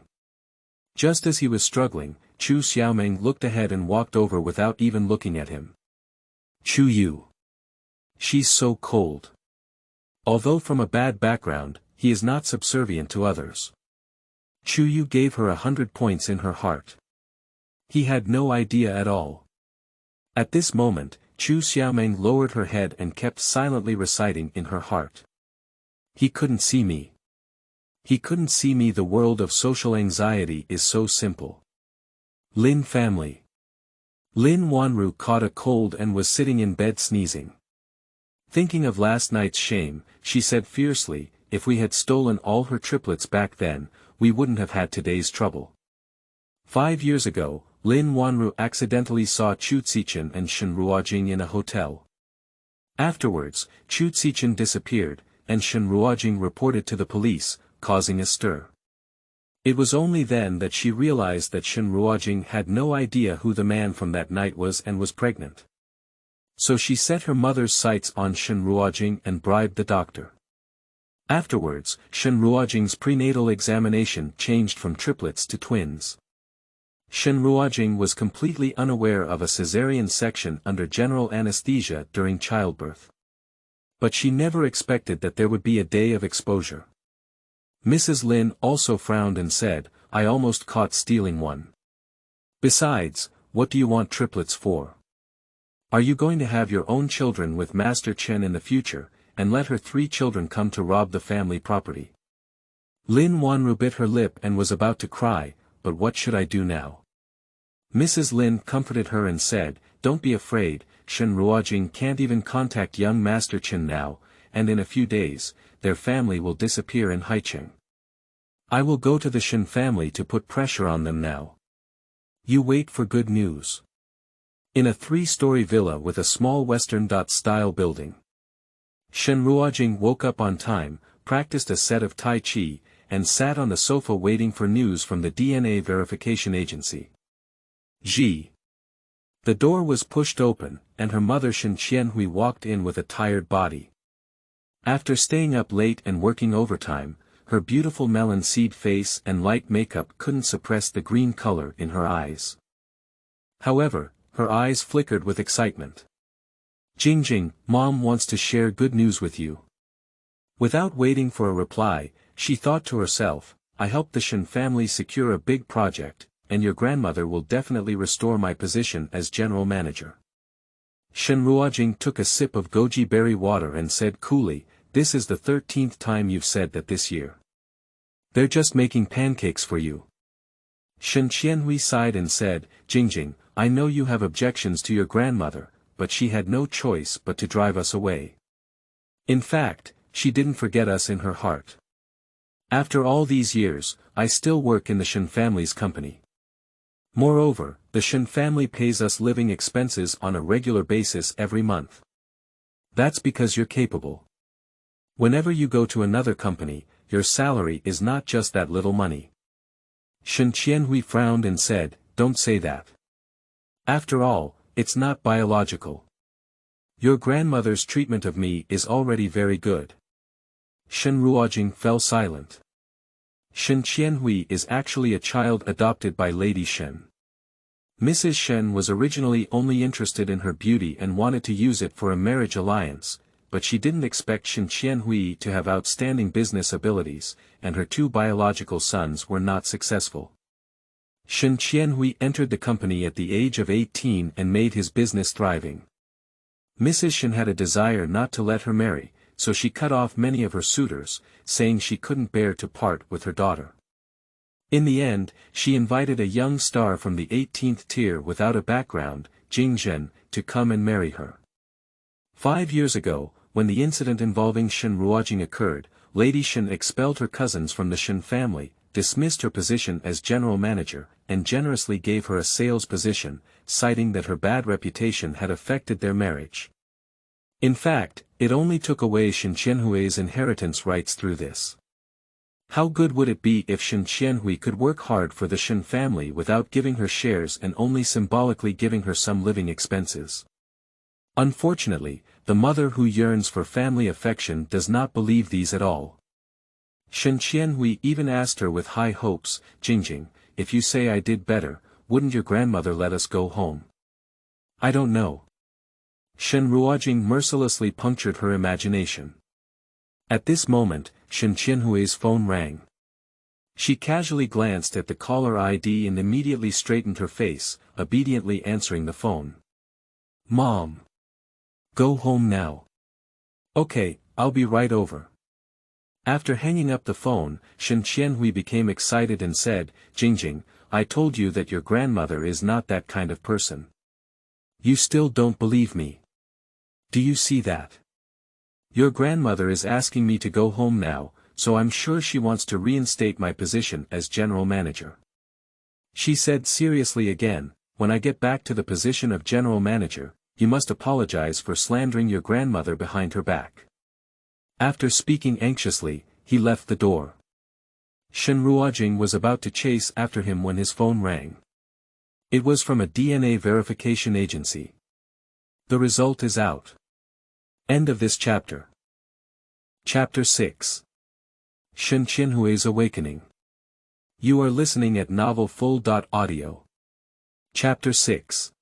Speaker 1: Just as he was struggling, Chu Xiaomeng looked ahead and walked over without even looking at him. Chu Yu. She's so cold. Although from a bad background, he is not subservient to others. Chu Yu gave her 100 points in her heart. He had no idea at all. At this moment, Chu Xiaomeng lowered her head and kept silently reciting in her heart. He couldn't see me. He couldn't see me. The world of social anxiety is so simple. Lin family. Lin Wanru caught a cold and was sitting in bed sneezing. Thinking of last night's shame, she said fiercely, if we had stolen all her triplets back then, we wouldn't have had today's trouble. 5 years ago, Lin Wanru accidentally saw Chu Zichen and Shen Ruojing in a hotel. Afterwards, Chu Zichen disappeared, and Shen Ruojing reported to the police, causing a stir. It was only then that she realized that Shen Ruojing had no idea who the man from that night was and was pregnant. So she set her mother's sights on Shen Ruojing and bribed the doctor. Afterwards, Shen Ruojing's prenatal examination changed from triplets to twins. Shen Ruojing was completely unaware of a caesarean section under general anesthesia during childbirth. But she never expected that there would be a day of exposure. Mrs. Lin also frowned and said, I almost caught stealing one. Besides, what do you want triplets for? Are you going to have your own children with Master Chen in the future, and let her 3 children come to rob the family property? Lin Wanru bit her lip and was about to cry, but what should I do now? Mrs. Lin comforted her and said, don't be afraid, Shen Ruojing can't even contact young Master Chen now, and in a few days, their family will disappear in Haicheng. I will go to the Shen family to put pressure on them now. You wait for good news. In a 3-story villa with a small Western-style building. Shen Ruojing woke up on time, practiced a set of Tai Chi, and sat on the sofa waiting for news from the DNA verification agency. Ji. The door was pushed open, and her mother Shen Qianhui walked in with a tired body. After staying up late and working overtime, her beautiful melon seed face and light makeup couldn't suppress the green color in her eyes. However, her eyes flickered with excitement. Jingjing, Mom wants to share good news with you. Without waiting for a reply, she thought to herself, I helped the Shen family secure a big project, and your grandmother will definitely restore my position as general manager. Shen Ruojing took a sip of goji berry water and said coolly, this is the 13th time you've said that this year. They're just making pancakes for you. Shen Qianhui sighed and said, Jingjing, I know you have objections to your grandmother, but she had no choice but to drive us away. In fact, she didn't forget us in her heart. After all these years, I still work in the Shen family's company. Moreover, the Shen family pays us living expenses on a regular basis every month. That's because you're capable. Whenever you go to another company, your salary is not just that little money. Shen Qianhui frowned and said, don't say that. After all, it's not biological. Your grandmother's treatment of me is already very good. Shen Ruojing fell silent. Shen Qianhui is actually a child adopted by Lady Shen. Mrs. Shen was originally only interested in her beauty and wanted to use it for a marriage alliance, but she didn't expect Shen Qianhui to have outstanding business abilities, and her two biological sons were not successful. Shen Qianhui entered the company at the age of 18 and made his business thriving. Mrs. Shen had a desire not to let her marry, so she cut off many of her suitors, saying she couldn't bear to part with her daughter. In the end, she invited a young star from the 18th tier without a background, Jing Zhen, to come and marry her. 5 years ago, when the incident involving Shen Ruojing occurred, Lady Shen expelled her cousins from the Shen family, dismissed her position as general manager, and generously gave her a sales position, citing that her bad reputation had affected their marriage. In fact, it only took away Shen Qianhui's inheritance rights through this. How good would it be if Shen Qianhui could work hard for the Shen family without giving her shares and only symbolically giving her some living expenses? Unfortunately, the mother who yearns for family affection does not believe these at all. Shen Qianhui even asked her with high hopes, Jingjing, if you say I did better, wouldn't your grandmother let us go home? I don't know. Shen Ruojing mercilessly punctured her imagination. At this moment, Shen Qianhui's phone rang. She casually glanced at the caller ID and immediately straightened her face, obediently answering the phone. Mom. Go home now. Okay, I'll be right over. After hanging up the phone, Shen Qianhui became excited and said, Jingjing, I told you that your grandmother is not that kind of person. You still don't believe me. Do you see that? Your grandmother is asking me to go home now, so I'm sure she wants to reinstate my position as general manager. She said seriously again, when I get back to the position of general manager, you must apologize for slandering your grandmother behind her back. After speaking anxiously, he left the door. Shen Ruojing was about to chase after him when his phone rang. It was from a DNA verification agency. The result is out. End of this chapter. Chapter 6. Shen Qianhui's Awakening. You are listening at novelfull.audio. Chapter 6.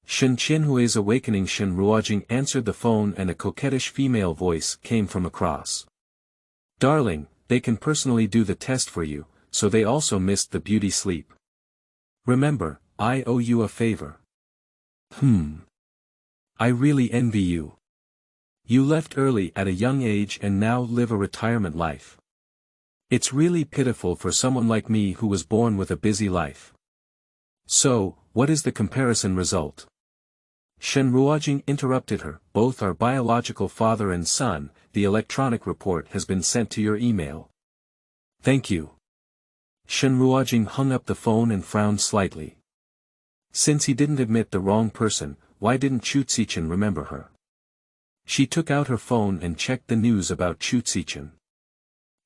Speaker 1: Shen Qianhui's Awakening. Shen Ruojing answered the phone and a coquettish female voice came from across. Darling, they can personally do the test for you, so they also missed the beauty sleep. Remember, I owe you a favor. I really envy you. You left early at a young age and now live a retirement life. It's really pitiful for someone like me who was born with a busy life. So, what is the comparison result? Shen Ruojing interrupted her. Both are biological father and son. The electronic report has been sent to your email. Thank you. Shen Ruojing hung up the phone and frowned slightly. Since he didn't admit the wrong person, why didn't Chu Zichen remember her? She took out her phone and checked the news about Chu Zichen.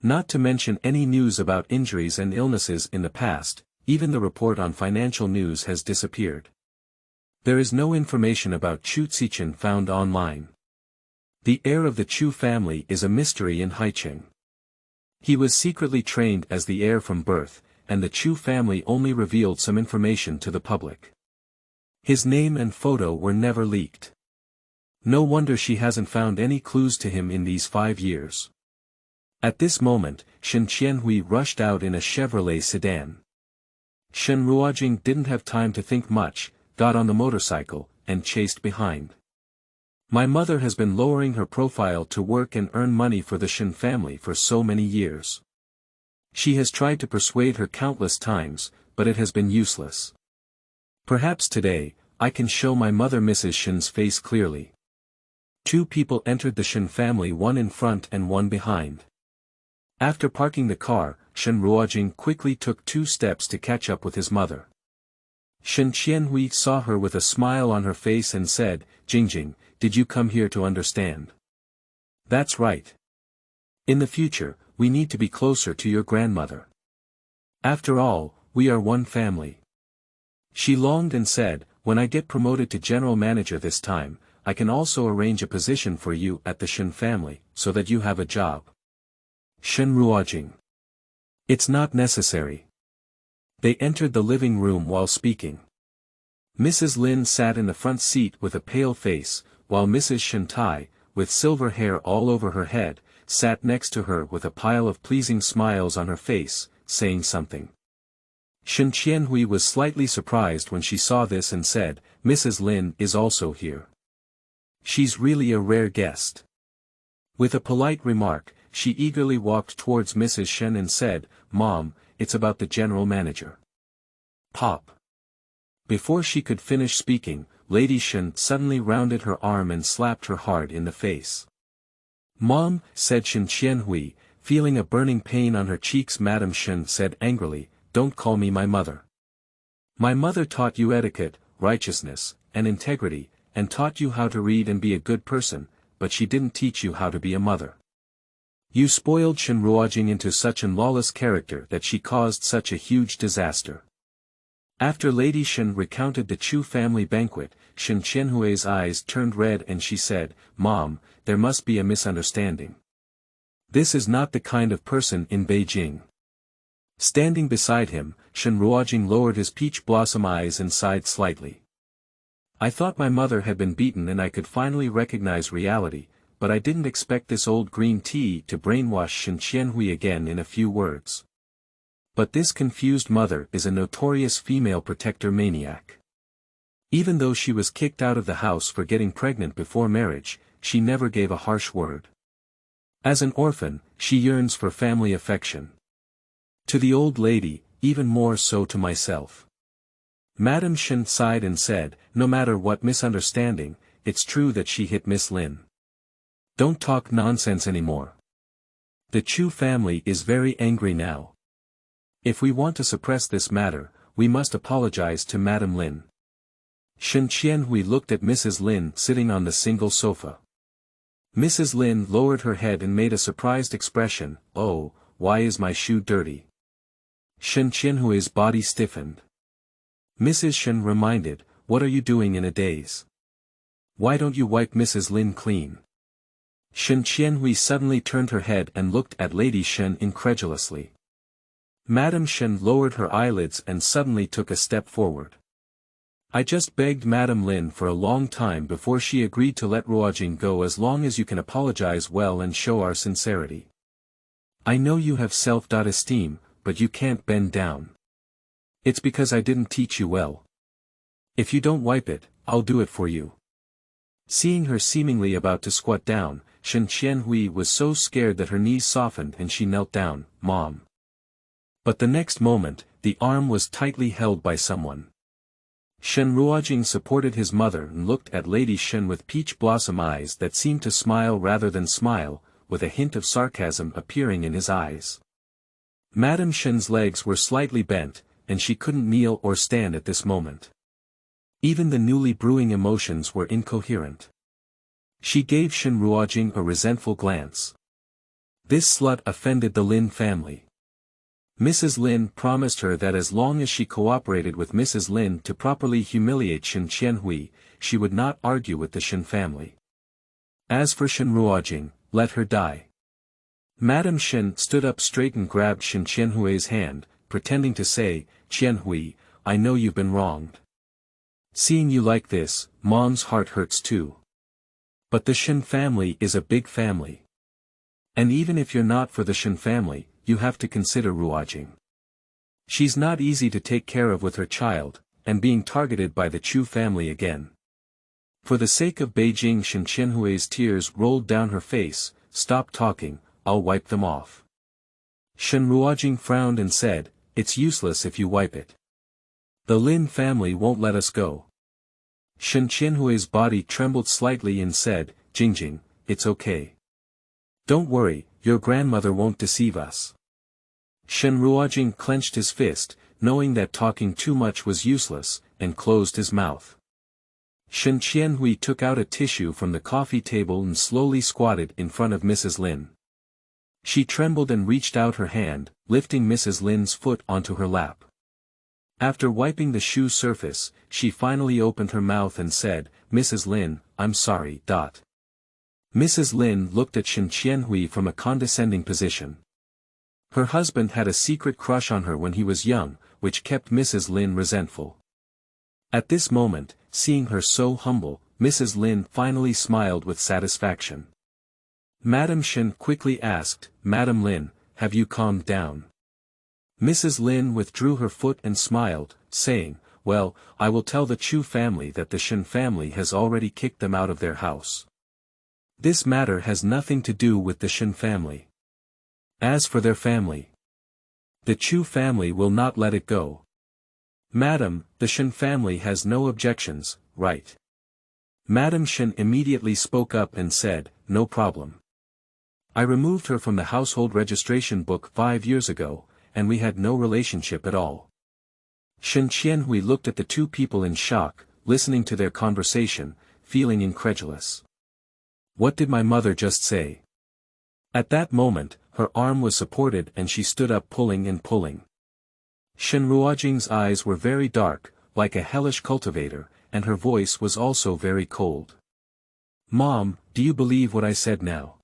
Speaker 1: Not to mention any news about injuries and illnesses in the past, even the report on financial news has disappeared. There is no information about Chu Zichen found online. The heir of the Chu family is a mystery in Haicheng. He was secretly trained as the heir from birth, and the Chu family only revealed some information to the public. His name and photo were never leaked. No wonder she hasn't found any clues to him in these 5 years. At this moment, Qianhui rushed out in a Chevrolet sedan. Shen Ruojing didn't have time to think much, got on the motorcycle, and chased behind. My mother has been lowering her profile to work and earn money for the Shen family for so many years. She has tried to persuade her countless times, but it has been useless. Perhaps today, I can show my mother Mrs. Shen's face clearly. Two people entered the Shen family, one in front and one behind. After parking the car, Shen Ruojing quickly took 2 steps to catch up with his mother. Shen Qianhui saw her with a smile on her face and said, "Jingjing, did you come here to understand?" "That's right. In the future, we need to be closer to your grandmother. After all, we are one family." She longed and said, "When I get promoted to general manager this time, I can also arrange a position for you at the Shen family, so that you have a job." Shen Ruojing. "It's not necessary." They entered the living room while speaking. Mrs. Lin sat in the front seat with a pale face, while Mrs. Shen Tai, with silver hair all over her head, sat next to her with a pile of pleasing smiles on her face, saying something. Shen Qianhui was slightly surprised when she saw this and said, "Mrs. Lin is also here. She's really a rare guest." With a polite remark, she eagerly walked towards Mrs. Shen and said, "Mom, it's about the general manager." Pop. Before she could finish speaking, Lady Shen suddenly rounded her arm and slapped her hard in the face. "Mom," said Shen Qianhui, feeling a burning pain on her cheeks. Madam Shen said angrily, "Don't call me my mother. My mother taught you etiquette, righteousness, and integrity, and taught you how to read and be a good person, but she didn't teach you how to be a mother. You spoiled Shen Ruojing into such an lawless character that she caused such a huge disaster." After Lady Shen recounted the Chu family banquet, Shen Qianhui's eyes turned red and she said, "Mom, there must be a misunderstanding. This is not the kind of person in Beijing." Standing beside him, Shen Ruojing lowered his peach blossom eyes and sighed slightly. "I thought my mother had been beaten and I could finally recognize reality, but I didn't expect this old green tea to brainwash Shen Qianhui again in a few words. But this confused mother is a notorious female protector maniac. Even though she was kicked out of the house for getting pregnant before marriage, she never gave a harsh word. As an orphan, she yearns for family affection. To the old lady, even more so to myself." Madam Shen sighed and said, "No matter what misunderstanding, it's true that she hit Miss Lin. Don't talk nonsense anymore. The Chu family is very angry now. If we want to suppress this matter, we must apologize to Madam Lin." Shen Qianhui looked at Mrs. Lin sitting on the single sofa. Mrs. Lin lowered her head and made a surprised expression, "Oh, why is my shoe dirty?" Shen Qianhui's body stiffened. Mrs. Shen reminded, "What are you doing in a daze? Why don't you wipe Mrs. Lin clean?" Shen Qianhui suddenly turned her head and looked at Lady Shen incredulously. Madam Shen lowered her eyelids and suddenly took a step forward. "I just begged Madam Lin for a long time before she agreed to let Ruojing go. As long as you can apologize well and show our sincerity. I know you have self-esteem, but you can't bend down. It's because I didn't teach you well. If you don't wipe it, I'll do it for you." Seeing her seemingly about to squat down, Shen Qianhui was so scared that her knees softened and she knelt down, "Mom." But the next moment, the arm was tightly held by someone. Shen Ruojing supported his mother and looked at Lady Shen with peach blossom eyes that seemed to smile rather than smile, with a hint of sarcasm appearing in his eyes. Madam Shen's legs were slightly bent, and she couldn't kneel or stand at this moment. Even the newly brewing emotions were incoherent. She gave Shen Ruojing a resentful glance. This slut offended the Lin family. Mrs. Lin promised her that as long as she cooperated with Mrs. Lin to properly humiliate Shen Qianhui, she would not argue with the Shen family. As for Shen Ruojing, let her die. Madam Shen stood up straight and grabbed Shen Qianhui's hand, pretending to say, "Qianhui, I know you've been wronged. Seeing you like this, Mom's heart hurts too. But the Shen family is a big family. And even if you're not for the Shen family, you have to consider Ruojing. She's not easy to take care of with her child, and being targeted by the Chu family again. For the sake of Beijing, Shen Qianhui's tears rolled down her face. Stop talking, I'll wipe them off. Shen Ruojing frowned and said, it's useless if you wipe it. The Lin family won't let us go. Shen Qianhui's body trembled slightly and said, Jingjing, it's okay. Don't worry, your grandmother won't deceive us. Shen Ruojing clenched his fist, knowing that talking too much was useless, and closed his mouth. Shen Qianhui took out a tissue from the coffee table and slowly squatted in front of Mrs. Lin. She trembled and reached out her hand, lifting Mrs. Lin's foot onto her lap. After wiping the shoe surface, she finally opened her mouth and said, Mrs. Lin, I'm sorry. Mrs. Lin looked at Shen Qianhui from a condescending position. Her husband had a secret crush on her when he was young, which kept Mrs. Lin resentful. At this moment, seeing her so humble, Mrs. Lin finally smiled with satisfaction. Madam Shen quickly asked, Madam Lin, have you calmed down? Mrs. Lin withdrew her foot and smiled, saying, well, I will tell the Chu family that the Shen family has already kicked them out of their house. This matter has nothing to do with the Shen family. As for their family, the Chu family will not let it go. Madam, the Shen family has no objections, right? Madam Shen immediately spoke up and said, no problem. I removed her from the household registration book 5 years ago, and we had no relationship at all. Shen Qianhui looked at the two people in shock, listening to their conversation, feeling incredulous. What did my mother just say? At that moment, her arm was supported and she stood up pulling and pulling. Shen Ruojing's eyes were very dark, like a hellish cultivator, and her voice was also very cold. Mom, do you believe what I said now?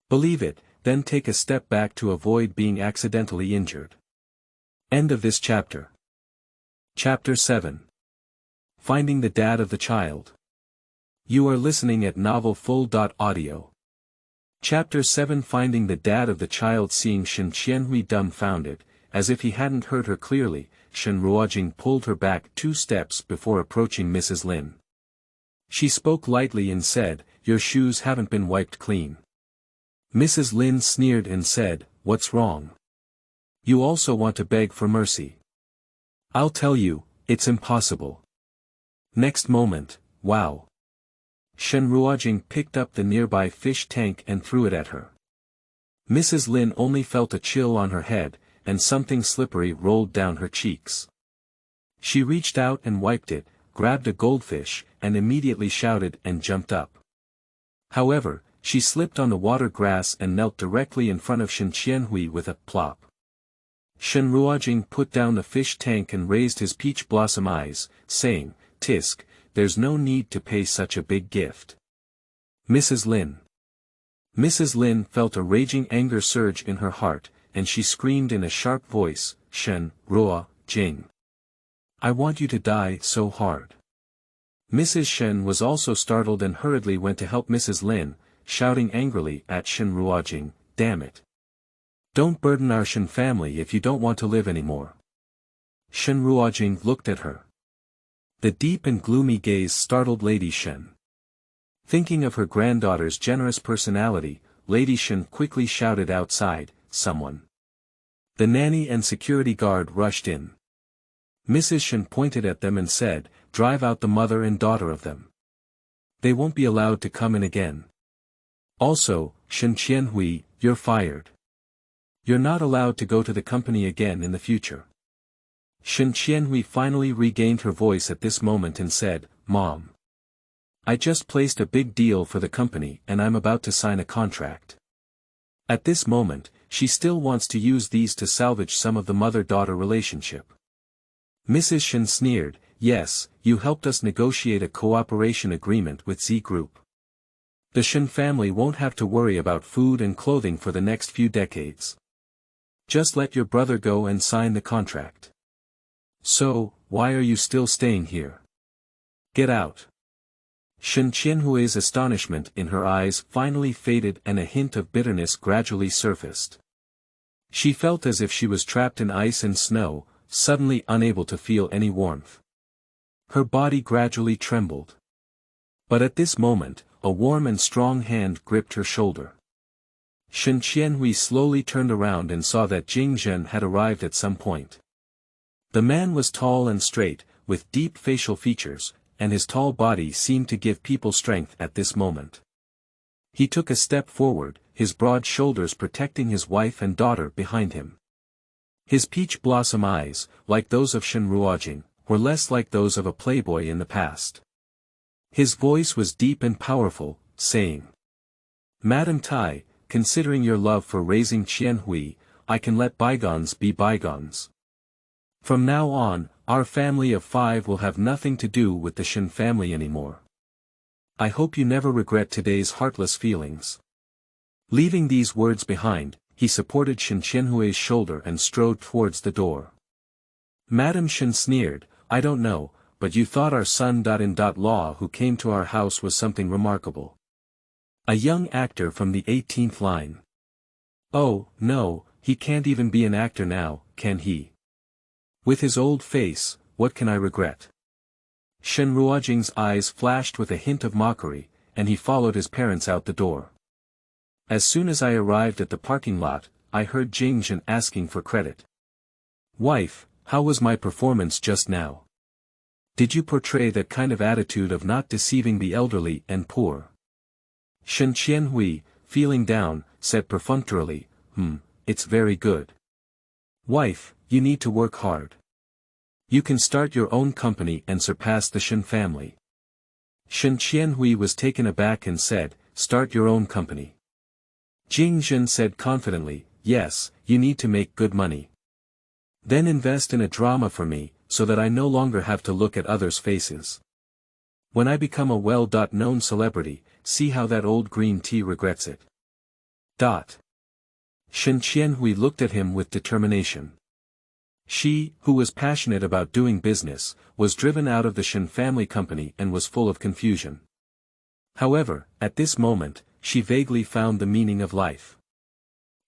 Speaker 1: Believe it, then take a step back to avoid being accidentally injured. End of this chapter. Chapter 7. Finding the dad of the child. You are listening at novelfull.audio. Chapter 7. Finding the dad of the child. Seeing Shen Qianhui dumbfounded, as if he hadn't heard her clearly, Shen Ruojing pulled her back 2 steps before approaching Mrs. Lin. She spoke lightly and said, your shoes haven't been wiped clean. Mrs. Lin sneered and said, what's wrong? You also want to beg for mercy. I'll tell you, it's impossible. Next moment, wow. Shen Ruojing picked up the nearby fish tank and threw it at her. Mrs. Lin only felt a chill on her head, and something slippery rolled down her cheeks. She reached out and wiped it, grabbed a goldfish, and immediately shouted and jumped up. However, she slipped on the water grass and knelt directly in front of Shen Qianhui with a plop. Shen Ruojing put down the fish tank and raised his peach blossom eyes, saying, Tisk, there's no need to pay such a big gift. Mrs. Lin. Mrs. Lin felt a raging anger surge in her heart, and she screamed in a sharp voice, Shen Ruojing. I want you to die so hard. Mrs. Shen was also startled and hurriedly went to help Mrs. Lin, shouting angrily at Shen Ruojing, damn it. Don't burden our Shen family if you don't want to live anymore. Shen Ruojing looked at her. The deep and gloomy gaze startled Lady Shen. Thinking of her granddaughter's generous personality, Lady Shen quickly shouted outside, someone. The nanny and security guard rushed in. Mrs. Shen pointed at them and said, drive out the mother and daughter of them. They won't be allowed to come in again. Also, Shen Qianhui, you're fired. You're not allowed to go to the company again in the future. Shen Qianhui finally regained her voice at this moment and said, Mom. I just placed a big deal for the company and I'm about to sign a contract. At this moment, she still wants to use these to salvage some of the mother-daughter relationship. Mrs. Shen sneered, yes, you helped us negotiate a cooperation agreement with Z Group. The Shen family won't have to worry about food and clothing for the next few decades. Just let your brother go and sign the contract. So, why are you still staying here? Get out. Shen Qianhui's astonishment in her eyes finally faded and a hint of bitterness gradually surfaced. She felt as if she was trapped in ice and snow, suddenly unable to feel any warmth. Her body gradually trembled. But at this moment, a warm and strong hand gripped her shoulder. Shen Qianhui slowly turned around and saw that Jing Zhen had arrived at some point. The man was tall and straight, with deep facial features, and his tall body seemed to give people strength at this moment. He took a step forward, his broad shoulders protecting his wife and daughter behind him. His peach blossom eyes, like those of Shen Ruojing, were less like those of a playboy in the past. His voice was deep and powerful, saying, "Madam Tai, considering your love for raising Qianhui, I can let bygones be bygones. From now on, our family of 5 will have nothing to do with the Shen family anymore. I hope you never regret today's heartless feelings." Leaving these words behind, he supported Shen Qianhui's shoulder and strode towards the door. Madam Shen sneered, "I don't know, but you thought our son-in-law who came to our house was something remarkable. A young actor from the 18th line. Oh, no, he can't even be an actor now, can he? With his old face, what can I regret?" Shen Ruojing's eyes flashed with a hint of mockery, and he followed his parents out the door. As soon as I arrived at the parking lot, I heard Jing Zhen asking for credit. "Wife, how was my performance just now? Did you portray that kind of attitude of not deceiving the elderly and poor?" Shen Qianhui, feeling down, said perfunctorily, "It's very good. Wife, you need to work hard. You can start your own company and surpass the Shen family." Shen Qianhui was taken aback and said, "Start your own company." Jing Zhen said confidently, "Yes, you need to make good money. Then invest in a drama for me, so that I no longer have to look at others' faces. When I become a well-known celebrity, see how that old green tea regrets it." Shen Qianhui looked at him with determination. She, who was passionate about doing business, was driven out of the Shen family company and was full of confusion. However, at this moment, she vaguely found the meaning of life.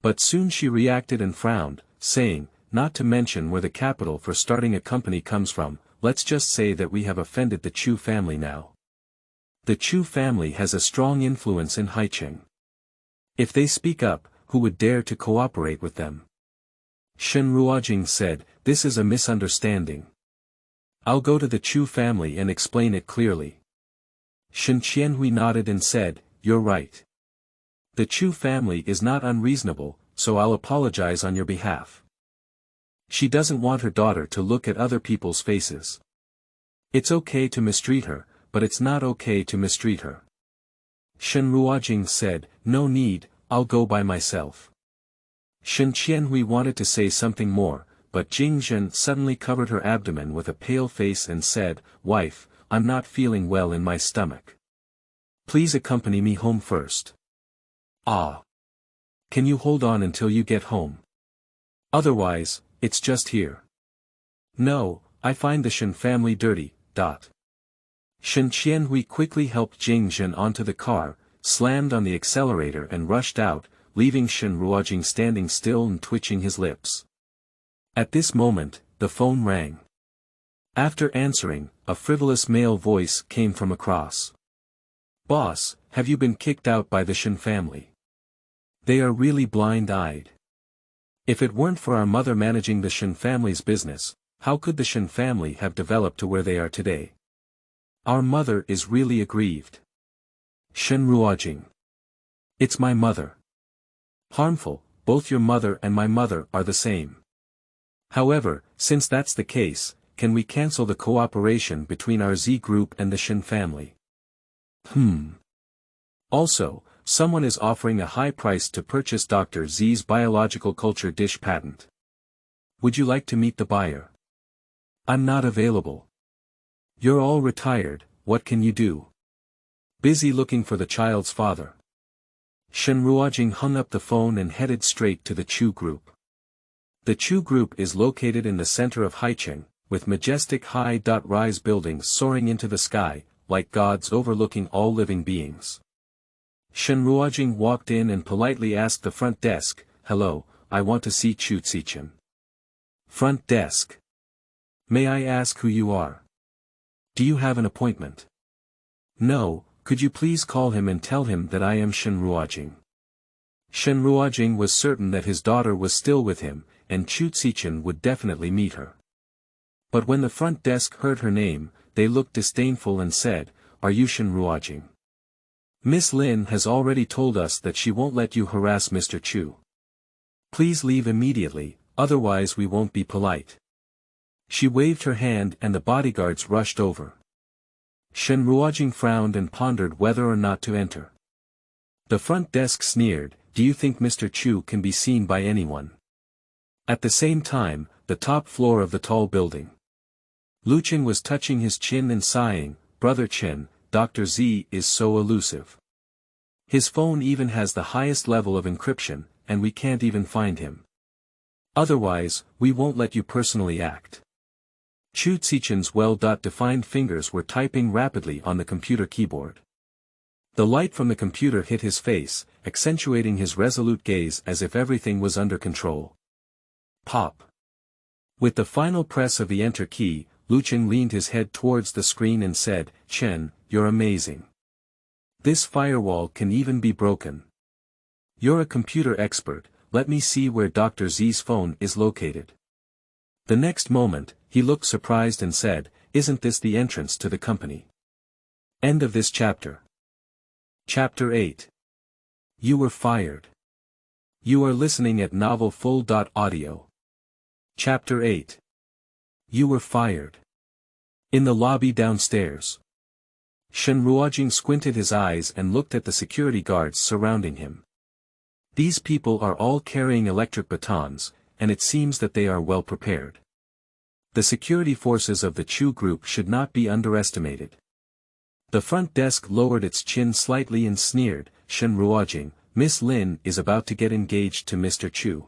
Speaker 1: But soon she reacted and frowned, saying, "Not to mention where the capital for starting a company comes from, let's just say that we have offended the Chu family now. The Chu family has a strong influence in Haicheng. If they speak up, who would dare to cooperate with them?" Shen Ruojing said, "This is a misunderstanding. I'll go to the Chu family and explain it clearly." Shen Qianhui nodded and said, "You're right. The Chu family is not unreasonable, so I'll apologize on your behalf. She doesn't want her daughter to look at other people's faces. It's okay to mistreat her, but it's not okay to mistreat her." Shen Ruojing said, "No need, I'll go by myself." Shen Qianhui wanted to say something more, but Jing Zhen suddenly covered her abdomen with a pale face and said, "Wife, I'm not feeling well in my stomach. Please accompany me home first." "Ah. Can you hold on until you get home? Otherwise, it's just here." "No, I find the Shen family dirty." Shen Qianhui quickly helped Jing Zhen onto the car, slammed on the accelerator and rushed out, leaving Shen Ruojing standing still and twitching his lips. At this moment, the phone rang. After answering, a frivolous male voice came from across. "Boss, have you been kicked out by the Shen family? They are really blind-eyed. If it weren't for our mother managing the Shen family's business, how could the Shen family have developed to where they are today? Our mother is really aggrieved." Shen Ruojing. "It's my mother." "Harmful, both your mother and my mother are the same. However, since that's the case, can we cancel the cooperation between our Z group and the Shen family?" Also, someone is offering a high price to purchase Dr. Z's biological culture dish patent. Would you like to meet the buyer? I'm not available. You're all retired, what can you do? Busy looking for the child's father. Shen Ruojing hung up the phone and headed straight to the Chu Group. The Chu Group is located in the center of Haicheng, with majestic high-rise buildings soaring into the sky, like gods overlooking all living beings. Shen Ruojing walked in and politely asked the front desk, "Hello, I want to see Chu Zichen." Front desk. May I ask who you are? Do you have an appointment? No, could you please call him and tell him that I am Shen Ruojing. Shen Ruojing was certain that his daughter was still with him, and Chu Zichen would definitely meet her. But when the front desk heard her name, they looked disdainful and said, "Are you Shen Ruojing? Miss Lin has already told us that she won't let you harass Mr. Chu. Please leave immediately, otherwise we won't be polite." She waved her hand and the bodyguards rushed over. Shen Ruojing frowned and pondered whether or not to enter. The front desk sneered, "Do you think Mr. Chu can be seen by anyone?" At the same time, the top floor of the tall building. Lu Chen was touching his chin and sighing, "Brother Chen, Dr. Z is so elusive. His phone even has the highest level of encryption, and we can't even find him. Otherwise, we won't let you personally act." Chu Zichen's well-defined fingers were typing rapidly on the computer keyboard. The light from the computer hit his face, accentuating his resolute gaze as if everything was under control. Pop. With the final press of the enter key, Lu Chen leaned his head towards the screen and said, "Chen, you're amazing. This firewall can even be broken. You're a computer expert, let me see where Dr. Z's phone is located." The next moment, he looked surprised and said, "Isn't this the entrance to the company?" End of this chapter. Chapter 8. You were fired. You are listening at novelfull.audio. Chapter 8. You were fired. In the lobby downstairs. Shen Ruojing squinted his eyes and looked at the security guards surrounding him. These people are all carrying electric batons, and it seems that they are well prepared. The security forces of the Chu group should not be underestimated. The front desk lowered its chin slightly and sneered, "Shen Ruojing, Miss Lin is about to get engaged to Mr. Chu.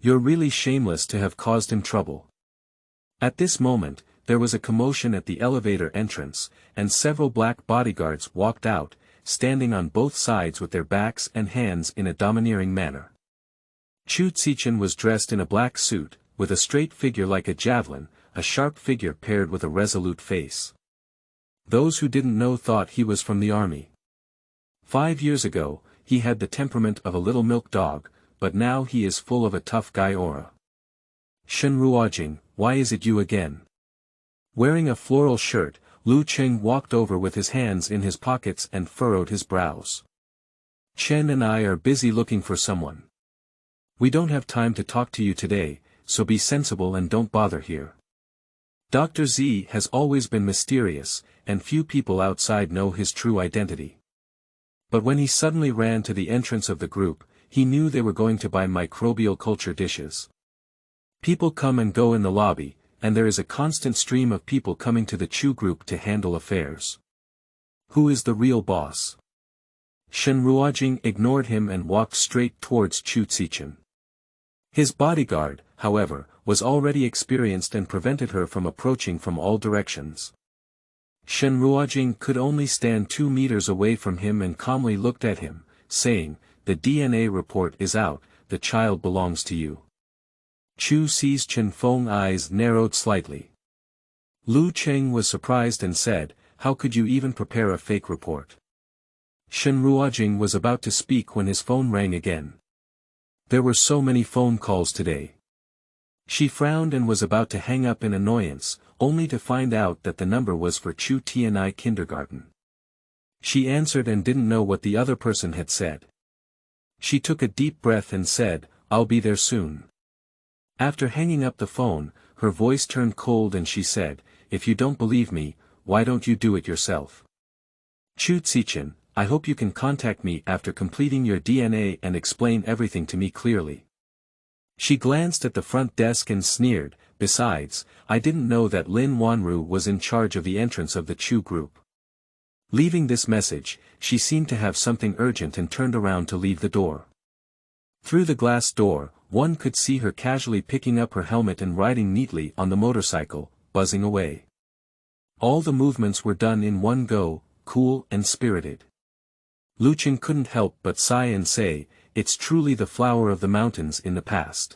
Speaker 1: You're really shameless to have caused him trouble." At this moment, there was a commotion at the elevator entrance, and several black bodyguards walked out, standing on both sides with their backs and hands in a domineering manner. Chu Zichen was dressed in a black suit, with a straight figure like a javelin, a sharp figure paired with a resolute face. Those who didn't know thought he was from the army. 5 years ago, he had the temperament of a little milk dog, but now he is full of a tough guy aura. "Shen Ruojing, why is it you again?" Wearing a floral shirt, Lu Chen walked over with his hands in his pockets and furrowed his brows. "Chen and I are busy looking for someone. We don't have time to talk to you today, so be sensible and don't bother here. Dr. Z has always been mysterious, and few people outside know his true identity." But when he suddenly ran to the entrance of the group, he knew they were going to buy microbial culture dishes. People come and go in the lobby, and there is a constant stream of people coming to the Chu group to handle affairs. Who is the real boss? Shen Ruojing ignored him and walked straight towards Chu Zichen. His bodyguard, however, was already experienced and prevented her from approaching from all directions. Shen Ruojing could only stand 2 meters away from him and calmly looked at him, saying, "The DNA report is out, the child belongs to you." Chu Si's Chen Feng eyes narrowed slightly. Lu Cheng was surprised and said, "How could you even prepare a fake report?" Shen Ruojing was about to speak when his phone rang again. There were so many phone calls today. She frowned and was about to hang up in annoyance, only to find out that the number was for Chu Qianhui kindergarten. She answered and didn't know what the other person had said. She took a deep breath and said, "I'll be there soon." After hanging up the phone, her voice turned cold and she said, "If you don't believe me, why don't you do it yourself? Chu Zichen, I hope you can contact me after completing your DNA and explain everything to me clearly." She glanced at the front desk and sneered, "Besides, I didn't know that Lin Wanru was in charge of the entrance of the Chu group." Leaving this message, she seemed to have something urgent and turned around to leave the door. Through the glass door, one could see her casually picking up her helmet and riding neatly on the motorcycle, buzzing away. All the movements were done in one go, cool and spirited. Ruojing couldn't help but sigh and say, "It's truly the flower of the mountains in the past.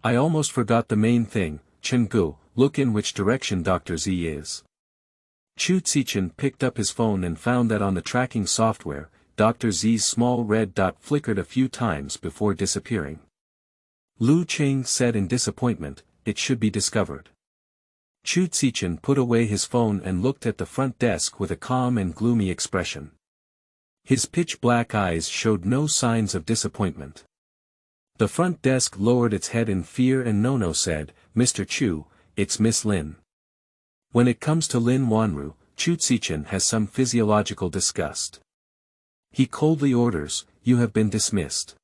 Speaker 1: I almost forgot the main thing, Chenggu, look in which direction Dr. Z is." Chu Zichen picked up his phone and found that on the tracking software, Dr. Z's small red dot flickered a few times before disappearing. Ruojing said in disappointment, "It should be discovered." Chu Zichen put away his phone and looked at the front desk with a calm and gloomy expression. His pitch-black eyes showed no signs of disappointment. The front desk lowered its head in fear and Nono said, "Mr. Chu, it's Miss Lin." When it comes to Lin Wanru, Chu Zichen has some physiological disgust. He coldly orders, "You have been dismissed."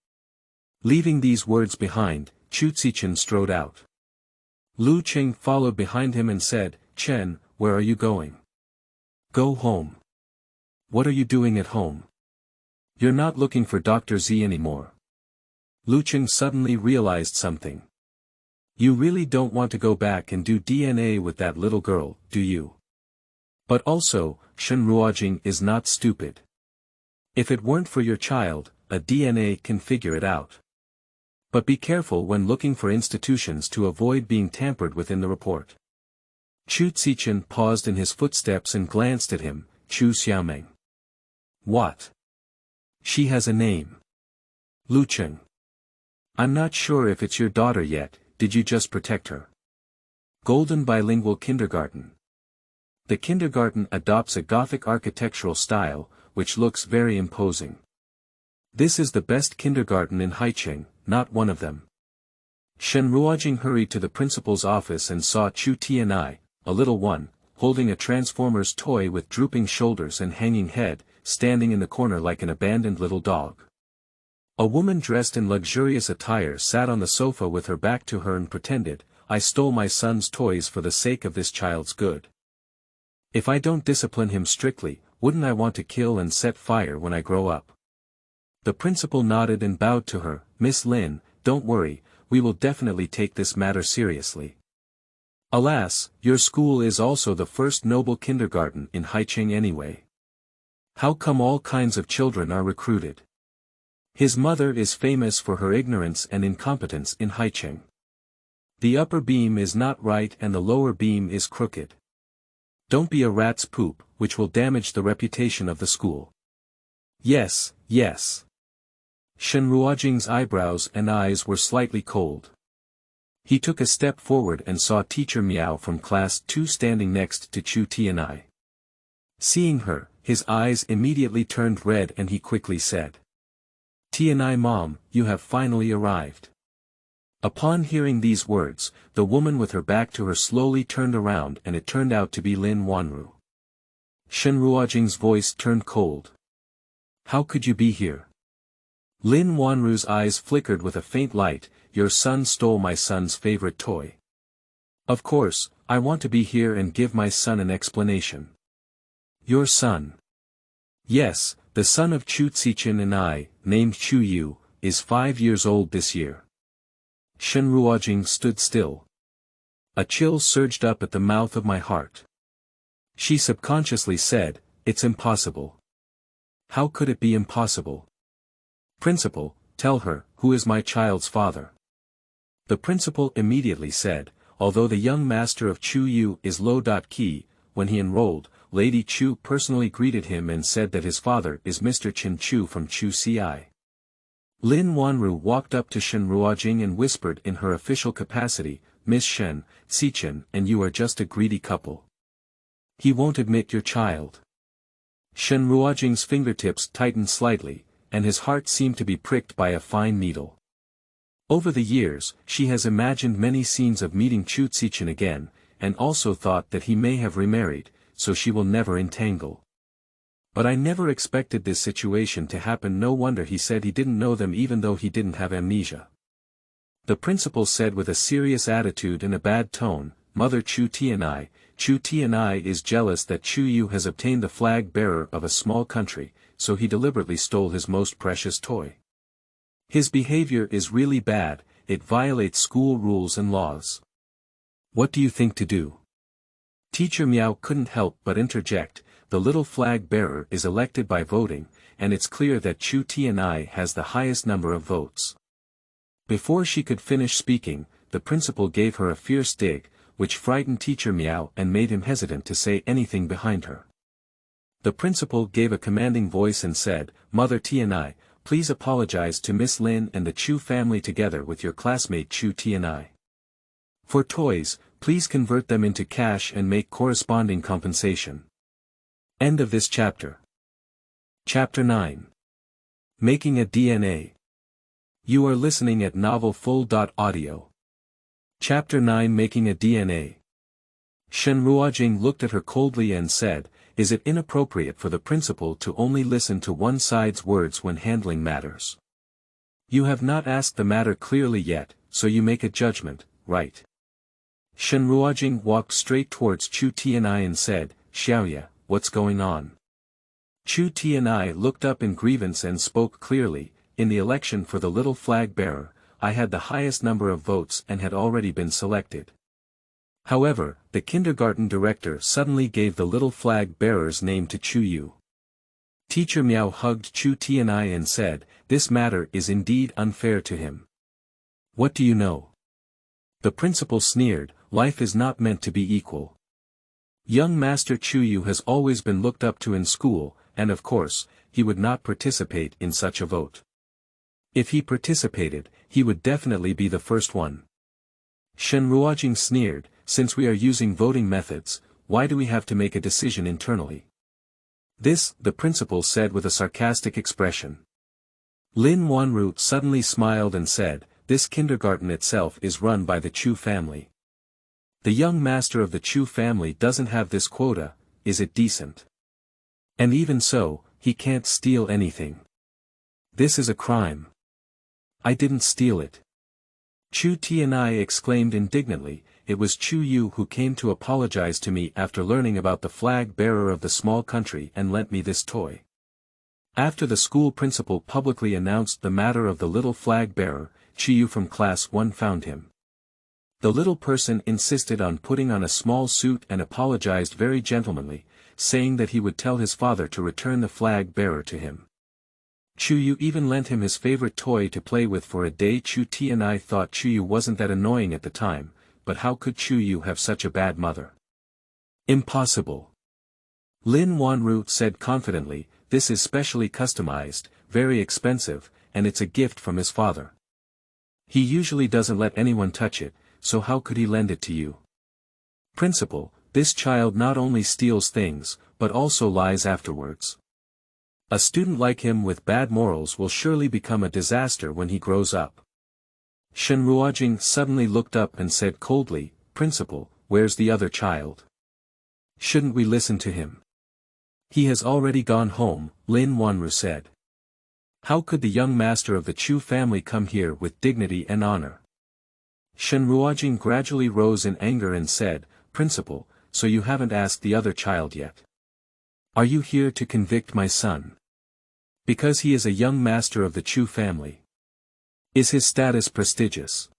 Speaker 1: Leaving these words behind, Chu Zichen strode out. Ruojing followed behind him and said, "Chen, where are you going?" "Go home." "What are you doing at home?" "You're not looking for Dr. Z anymore." Ruojing suddenly realized something. "You really don't want to go back and do DNA with that little girl, do you?" But also, Shen Ruojing is not stupid. If it weren't for your child, a DNA can figure it out. But be careful when looking for institutions to avoid being tampered with in the report. Chu Zichen paused in his footsteps and glanced at him, "Chu Xiaomeng." "What?" "She has a name." "Ruojing." "I'm not sure if it's your daughter yet, did you just protect her?" Golden Bilingual Kindergarten. The kindergarten adopts a Gothic architectural style, which looks very imposing. This is the best kindergarten in Haicheng, not one of them. Shen Ruojing hurried to the principal's office and saw Chu Qianhui, a little one, holding a Transformers toy with drooping shoulders and hanging head, standing in the corner like an abandoned little dog. A woman dressed in luxurious attire sat on the sofa with her back to her and pretended, "I stole my son's toys for the sake of this child's good. If I don't discipline him strictly, wouldn't I want to kill and set fire when I grow up?" The principal nodded and bowed to her, "Miss Lin, don't worry, we will definitely take this matter seriously. Alas, your school is also the first noble kindergarten in Haicheng anyway. How come all kinds of children are recruited? His mother is famous for her ignorance and incompetence in Haicheng. The upper beam is not right and the lower beam is crooked. Don't be a rat's poop, which will damage the reputation of the school." "Yes, yes." Shen Ruojing's eyebrows and eyes were slightly cold. He took a step forward and saw Teacher Miao from Class 2 standing next to Chu Qianhui. Seeing her, his eyes immediately turned red and he quickly said, "Qianhui Mom, you have finally arrived." Upon hearing these words, the woman with her back to her slowly turned around and it turned out to be Lin Wanru. Shen Ruojing's voice turned cold. "How could you be here?" Lin Wanru's eyes flickered with a faint light, "Your son stole my son's favorite toy. Of course, I want to be here and give my son an explanation." "Your son?" "Yes, the son of Chu Zichen and I, named Chu Yu, is 5 years old this year." Shen Ruojing stood still. A chill surged up at the mouth of my heart. She subconsciously said, "It's impossible." How could it be impossible? "Principal, tell her, who is my child's father?" The principal immediately said, "Although the young master of Chu Yu is Lo.Ki, when he enrolled, Lady Chu personally greeted him and said that his father is Mr. Chen Chu from Chu Ci." Lin Wanru walked up to Shen Ruojing and whispered in her official capacity, "Miss Shen, Zichen and you are just a greedy couple. He won't admit your child." Shen Ruojing's fingertips tightened slightly, and his heart seemed to be pricked by a fine needle. Over the years, she has imagined many scenes of meeting Chu Zichen again, and also thought that he may have remarried, so she will never entangle. "But I never expected this situation to happen. No wonder he said he didn't know them even though he didn't have amnesia." The principal said with a serious attitude and a bad tone, "Mother Chu Tianhui is jealous that Chu Yu has obtained the flag bearer of a small country, so he deliberately stole his most precious toy. His behavior is really bad, it violates school rules and laws. What do you think to do?" Teacher Miao couldn't help but interject, the little flag bearer is elected by voting, and it's clear that Chu Tianai has the highest number of votes. Before she could finish speaking, the principal gave her a fierce dig, which frightened Teacher Miao and made him hesitant to say anything behind her. The principal gave a commanding voice and said, Mother Tianai, please apologize to Miss Lin and the Chu family together with your classmate Chu Tianai. For toys, please convert them into cash and make corresponding compensation. End of this chapter. Chapter 9. Making a DNA. You are listening at novelfull.audio. Chapter 9 Making a DNA. Shen Ruojing looked at her coldly and said, Is it inappropriate for the principal to only listen to one side's words when handling matters? You have not asked the matter clearly yet, so you make a judgment, right? Shen Ruojing walked straight towards Chu Tianai and said, Xiaoya, what's going on? Chu Tianai looked up in grievance and spoke clearly, in the election for the little flag bearer, I had the highest number of votes and had already been selected. However, the kindergarten director suddenly gave the little flag bearer's name to Chu Yu. Teacher Miao hugged Chu Tianai and said, This matter is indeed unfair to him. What do you know? The principal sneered, Life is not meant to be equal. Young Master Chu Yu has always been looked up to in school, and of course, he would not participate in such a vote. If he participated, he would definitely be the first one. Shen Ruojing sneered, Since we are using voting methods, why do we have to make a decision internally? This, the principal said with a sarcastic expression. Lin Wanru suddenly smiled and said, This kindergarten itself is run by the Chu family. The young master of the Chu family doesn't have this quota, is it decent? And even so, he can't steal anything. This is a crime. I didn't steal it. Chu Tianai exclaimed indignantly, It was Chu Yu who came to apologize to me after learning about the flag bearer of the small country and lent me this toy. After the school principal publicly announced the matter of the little flag bearer, Chu Yu from class 1 found him. The little person insisted on putting on a small suit and apologized very gentlemanly, saying that he would tell his father to return the flag bearer to him. Chu Yu even lent him his favorite toy to play with for a day. Chu Tianai thought Chu Yu wasn't that annoying at the time, but how could Chu Yu have such a bad mother? Impossible. Lin Wanru said confidently, This is specially customized, very expensive, and it's a gift from his father. He usually doesn't let anyone touch it, so how could he lend it to you? Principal, this child not only steals things, but also lies afterwards. A student like him with bad morals will surely become a disaster when he grows up. Shen Ruojing suddenly looked up and said coldly, Principal, where's the other child? Shouldn't we listen to him? He has already gone home, Lin Wanru said. How could the young master of the Chu family come here with dignity and honor? Shen Ruojing gradually rose in anger and said, Principal, so you haven't asked the other child yet. Are you here to convict my son? Because he is a young master of the Chu family. Is his status prestigious?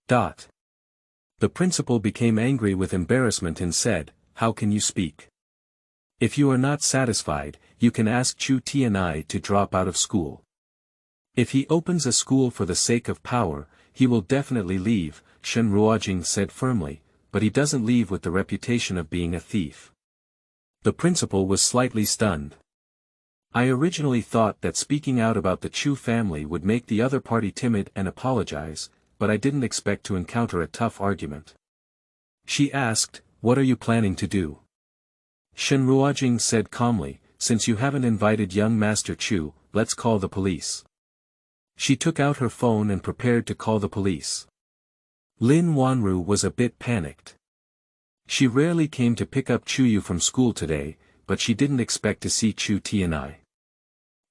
Speaker 1: The principal became angry with embarrassment and said, How can you speak? If you are not satisfied, you can ask Chu Tianai to drop out of school. If he opens a school for the sake of power, he will definitely leave, Shen Ruojing said firmly, but he doesn't leave with the reputation of being a thief. The principal was slightly stunned. I originally thought that speaking out about the Chu family would make the other party timid and apologize, but I didn't expect to encounter a tough argument. She asked, What are you planning to do? Shen Ruojing said calmly, Since you haven't invited young Master Chu, let's call the police. She took out her phone and prepared to call the police. Lin Wanru was a bit panicked. She rarely came to pick up Chu Yu from school today, but she didn't expect to see Chu Tianai.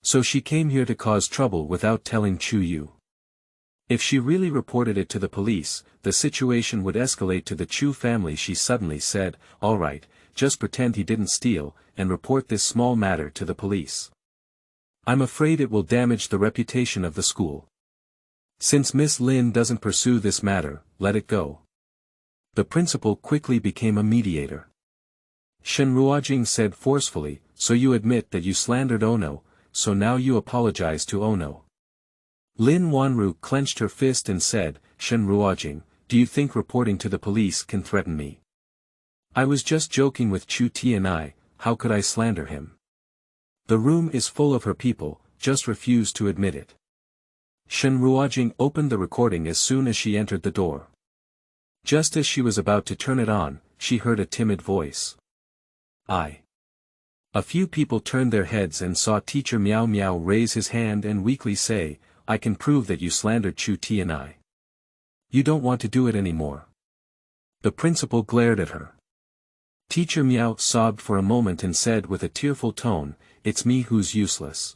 Speaker 1: So she came here to cause trouble without telling Chu Yu. If she really reported it to the police, the situation would escalate to the Chu family. She suddenly said, All right, just pretend he didn't steal, and report this small matter to the police. I'm afraid it will damage the reputation of the school. Since Miss Lin doesn't pursue this matter, let it go. The principal quickly became a mediator. Shen Ruojing said forcefully, so you admit that you slandered Ono, so now you apologize to Ono. Lin Wanru clenched her fist and said, Shen Ruojing, do you think reporting to the police can threaten me? I was just joking with Chu Tianai, how could I slander him? The room is full of her people, just refuse to admit it. Shen Ruojing opened the recording as soon as she entered the door. Just as she was about to turn it on, she heard a timid voice. A few people turned their heads and saw Teacher Miao Miao raise his hand and weakly say, I can prove that you slandered Chu Tianai. You don't want to do it anymore. The principal glared at her. Teacher Miao sobbed for a moment and said with a tearful tone, it's me who's useless.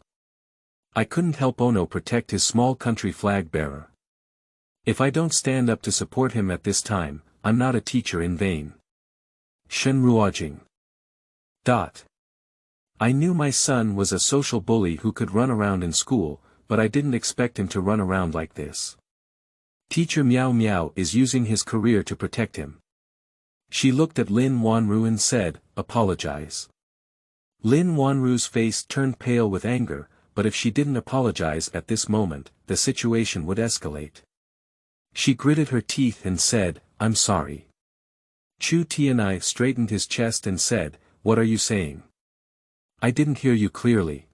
Speaker 1: I couldn't help Ono protect his small country flag bearer. If I don't stand up to support him at this time, I'm not a teacher in vain. Shen Ruojing. I knew my son was a social bully who could run around in school, but I didn't expect him to run around like this. Teacher Miao Miao is using his career to protect him. She looked at Lin Wanru and said, apologize. Lin Wanru's face turned pale with anger, but if she didn't apologize at this moment, the situation would escalate. She gritted her teeth and said, I'm sorry. Chu Tianai straightened his chest and said, what are you saying? I didn't hear you clearly.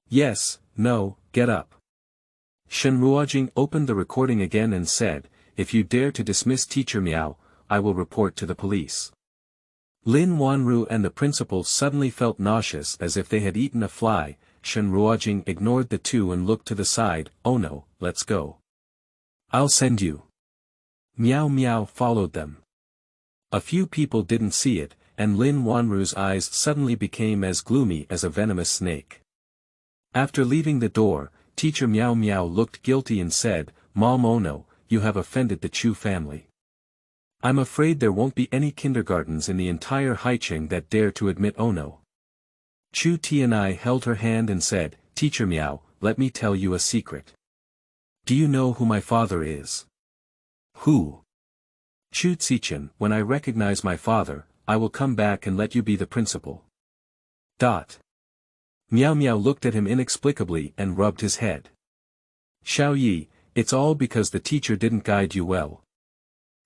Speaker 1: Yes, no, get up. Shen Ruojing opened the recording again and said, if you dare to dismiss Teacher Miao, I will report to the police. Lin Wanru and the principal suddenly felt nauseous as if they had eaten a fly. Shen Ruojing ignored the two and looked to the side, oh no, let's go. I'll send you. Miao Miao followed them. A few people didn't see it, and Lin Wanru's eyes suddenly became as gloomy as a venomous snake. After leaving the door, Teacher Miao Miao looked guilty and said, Mom Ono, you have offended the Chu family. I'm afraid there won't be any kindergartens in the entire Haicheng that dare to admit Ono. Chu Tianai held her hand and said, Teacher Miao, let me tell you a secret. Do you know who my father is? Who? Chu Zichen, when I recognize my father, I will come back and let you be the principal. Miao Miao looked at him inexplicably and rubbed his head. Xiao Yi, it's all because the teacher didn't guide you well.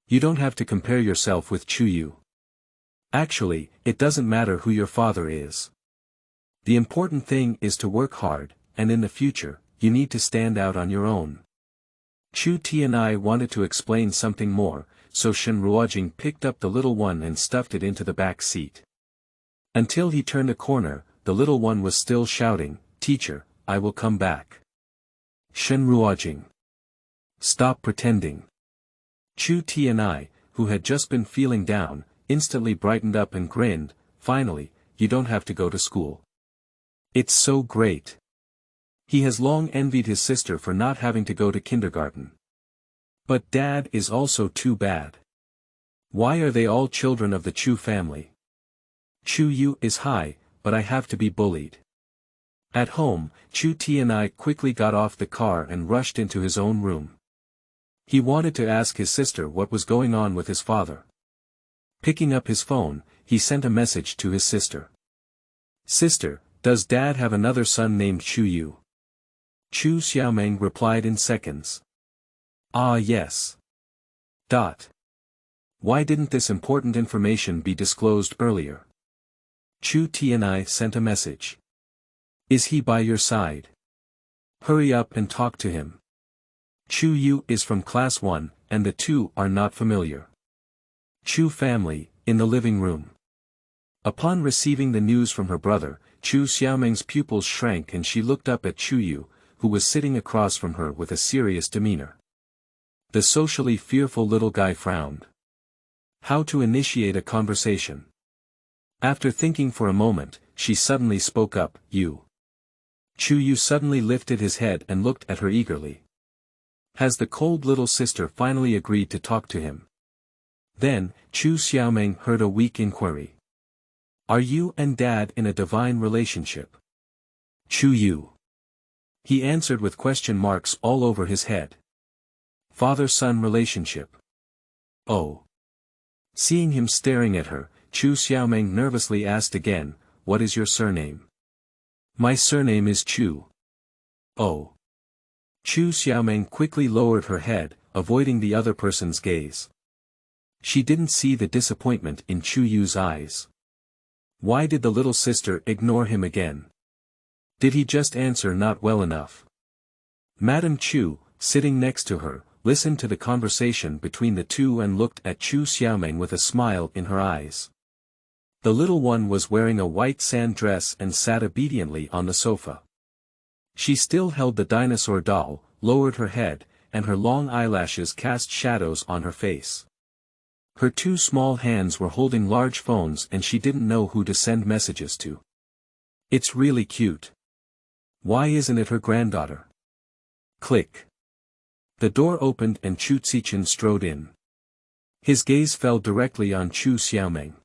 Speaker 1: You don't have to compare yourself with Chu Yu. Actually, it doesn't matter who your father is. The important thing is to work hard, and in the future, you need to stand out on your own. Chu Tianai wanted to explain something more, so Shen Ruojing picked up the little one and stuffed it into the back seat. Until he turned a corner, the little one was still shouting, Teacher, I will come back. Shen Ruojing. Stop pretending. Chu Tianai, who had just been feeling down, instantly brightened up and grinned, finally, you don't have to go to school. It's so great. He has long envied his sister for not having to go to kindergarten. But Dad is also too bad. Why are they all children of the Chu family? Chu Yu is high, but I have to be bullied. At home, Chu Tianai quickly got off the car and rushed into his own room. He wanted to ask his sister what was going on with his father. Picking up his phone, he sent a message to his sister. Sister, does Dad have another son named Chu Yu? Chu Xiaomeng replied in seconds. Ah yes. Why didn't this important information be disclosed earlier? Chu Tianai sent a message. Is he by your side? Hurry up and talk to him. Chu Yu is from class 1, and the two are not familiar. Chu family, in the living room. Upon receiving the news from her brother, Chu Xiaomeng's pupils shrank and she looked up at Chu Yu, who was sitting across from her with a serious demeanor. The socially fearful little guy frowned. How to initiate a conversation? After thinking for a moment, she suddenly spoke up, You. Chu Yu suddenly lifted his head and looked at her eagerly. Has the cold little sister finally agreed to talk to him? Then, Chu Xiaomeng heard a weak inquiry. Are you and Dad in a divine relationship? Chu Yu. He answered with question marks all over his head. Father-son relationship. Oh. Seeing him staring at her, Chu Xiaomeng nervously asked again, "What is your surname?" "My surname is Chu." "Oh." Chu Xiaomeng quickly lowered her head, avoiding the other person's gaze. She didn't see the disappointment in Chu Yu's eyes. Why did the little sister ignore him again? Did he just answer not well enough? Madame Chu, sitting next to her, listened to the conversation between the two and looked at Chu Xiaomeng with a smile in her eyes. The little one was wearing a white sand dress and sat obediently on the sofa. She still held the dinosaur doll, lowered her head, and her long eyelashes cast shadows on her face. Her two small hands were holding large phones and she didn't know who to send messages to. It's really cute. Why isn't it her granddaughter? Click. The door opened and Chu Zichen strode in. His gaze fell directly on Chu Xiaomeng.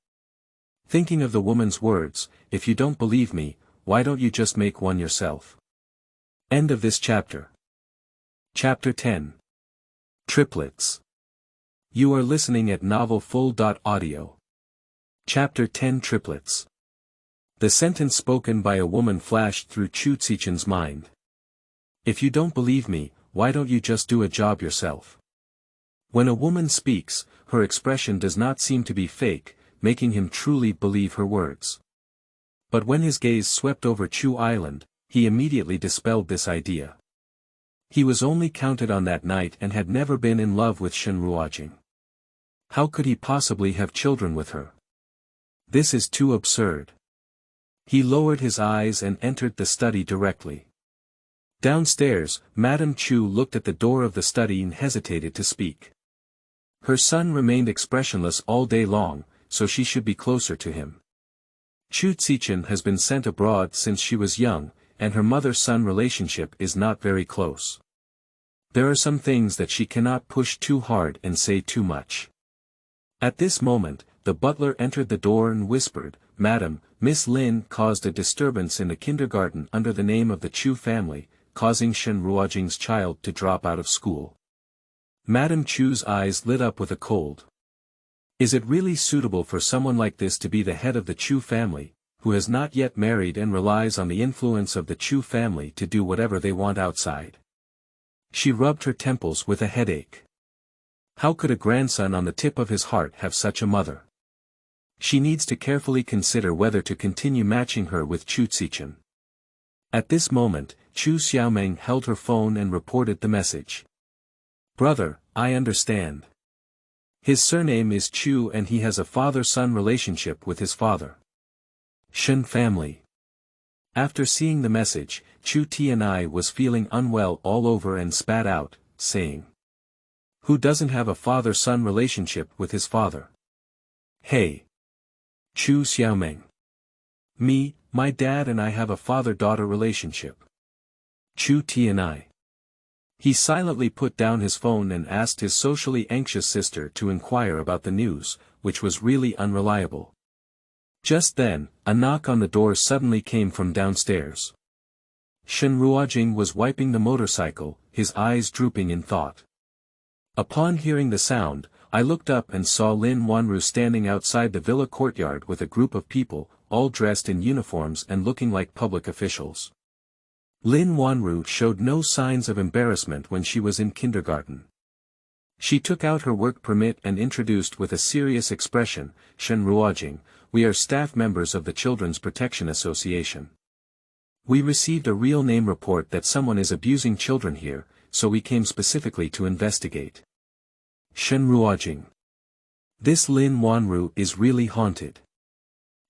Speaker 1: Thinking of the woman's words, "If you don't believe me, why don't you just make one yourself?" End of this chapter. Chapter 10. Triplets. You are listening at novelfull.audio. Chapter 10 Triplets. The sentence spoken by a woman flashed through Chu Zichen's mind. "If you don't believe me, why don't you just do a job yourself?" When a woman speaks, her expression does not seem to be fake, making him truly believe her words. But when his gaze swept over Chu Island, he immediately dispelled this idea. He was only counted on that night and had never been in love with Shen Ruojing. How could he possibly have children with her? This is too absurd. He lowered his eyes and entered the study directly. Downstairs, Madame Chu looked at the door of the study and hesitated to speak. Her son remained expressionless all day long, so she should be closer to him. Chu Zichen has been sent abroad since she was young, and her mother-son relationship is not very close. There are some things that she cannot push too hard and say too much. At this moment, the butler entered the door and whispered, "Madam, Miss Lin caused a disturbance in the kindergarten under the name of the Chu family, causing Shen Ruojing's child to drop out of school." Madame Chu's eyes lit up with a cold. Is it really suitable for someone like this to be the head of the Chu family, who has not yet married and relies on the influence of the Chu family to do whatever they want outside? She rubbed her temples with a headache. How could a grandson on the tip of his heart have such a mother? She needs to carefully consider whether to continue matching her with Chu Zichen. At this moment, Chu Xiaomeng held her phone and reported the message. "Brother, I understand. His surname is Chu and he has a father-son relationship with his father. Shen family." After seeing the message, Chu Qianhui was feeling unwell all over and spat out, saying, "Who doesn't have a father-son relationship with his father?" "Hey! Chu Xiaomeng. Me, my dad and I have a father-daughter relationship." Chu Qianhui. He silently put down his phone and asked his socially anxious sister to inquire about the news, which was really unreliable. Just then, a knock on the door suddenly came from downstairs. Shen Ruojing was wiping the motorcycle, his eyes drooping in thought. Upon hearing the sound, I looked up and saw Lin Wanru standing outside the villa courtyard with a group of people, all dressed in uniforms and looking like public officials. Lin Wanru showed no signs of embarrassment when she was in kindergarten. She took out her work permit and introduced with a serious expression, "Shen Ruojing, we are staff members of the Children's Protection Association. We received a real name report that someone is abusing children here, so we came specifically to investigate." Shen Ruojing. This Lin Wanru is really haunted.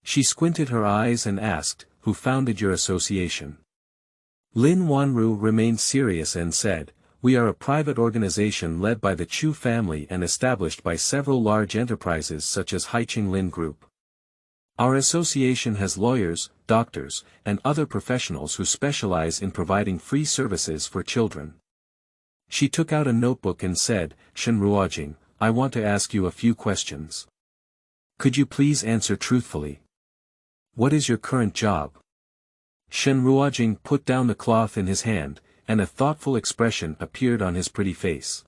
Speaker 1: She squinted her eyes and asked, "Who founded your association?" Lin Wanru remained serious and said, "We are a private organization led by the Chu family and established by several large enterprises such as Haiqing Lin Group. Our association has lawyers, doctors, and other professionals who specialize in providing free services for children." She took out a notebook and said, "Shen Ruojing, I want to ask you a few questions. Could you please answer truthfully? What is your current job?" Shen Ruojing put down the cloth in his hand, and a thoughtful expression appeared on his pretty face.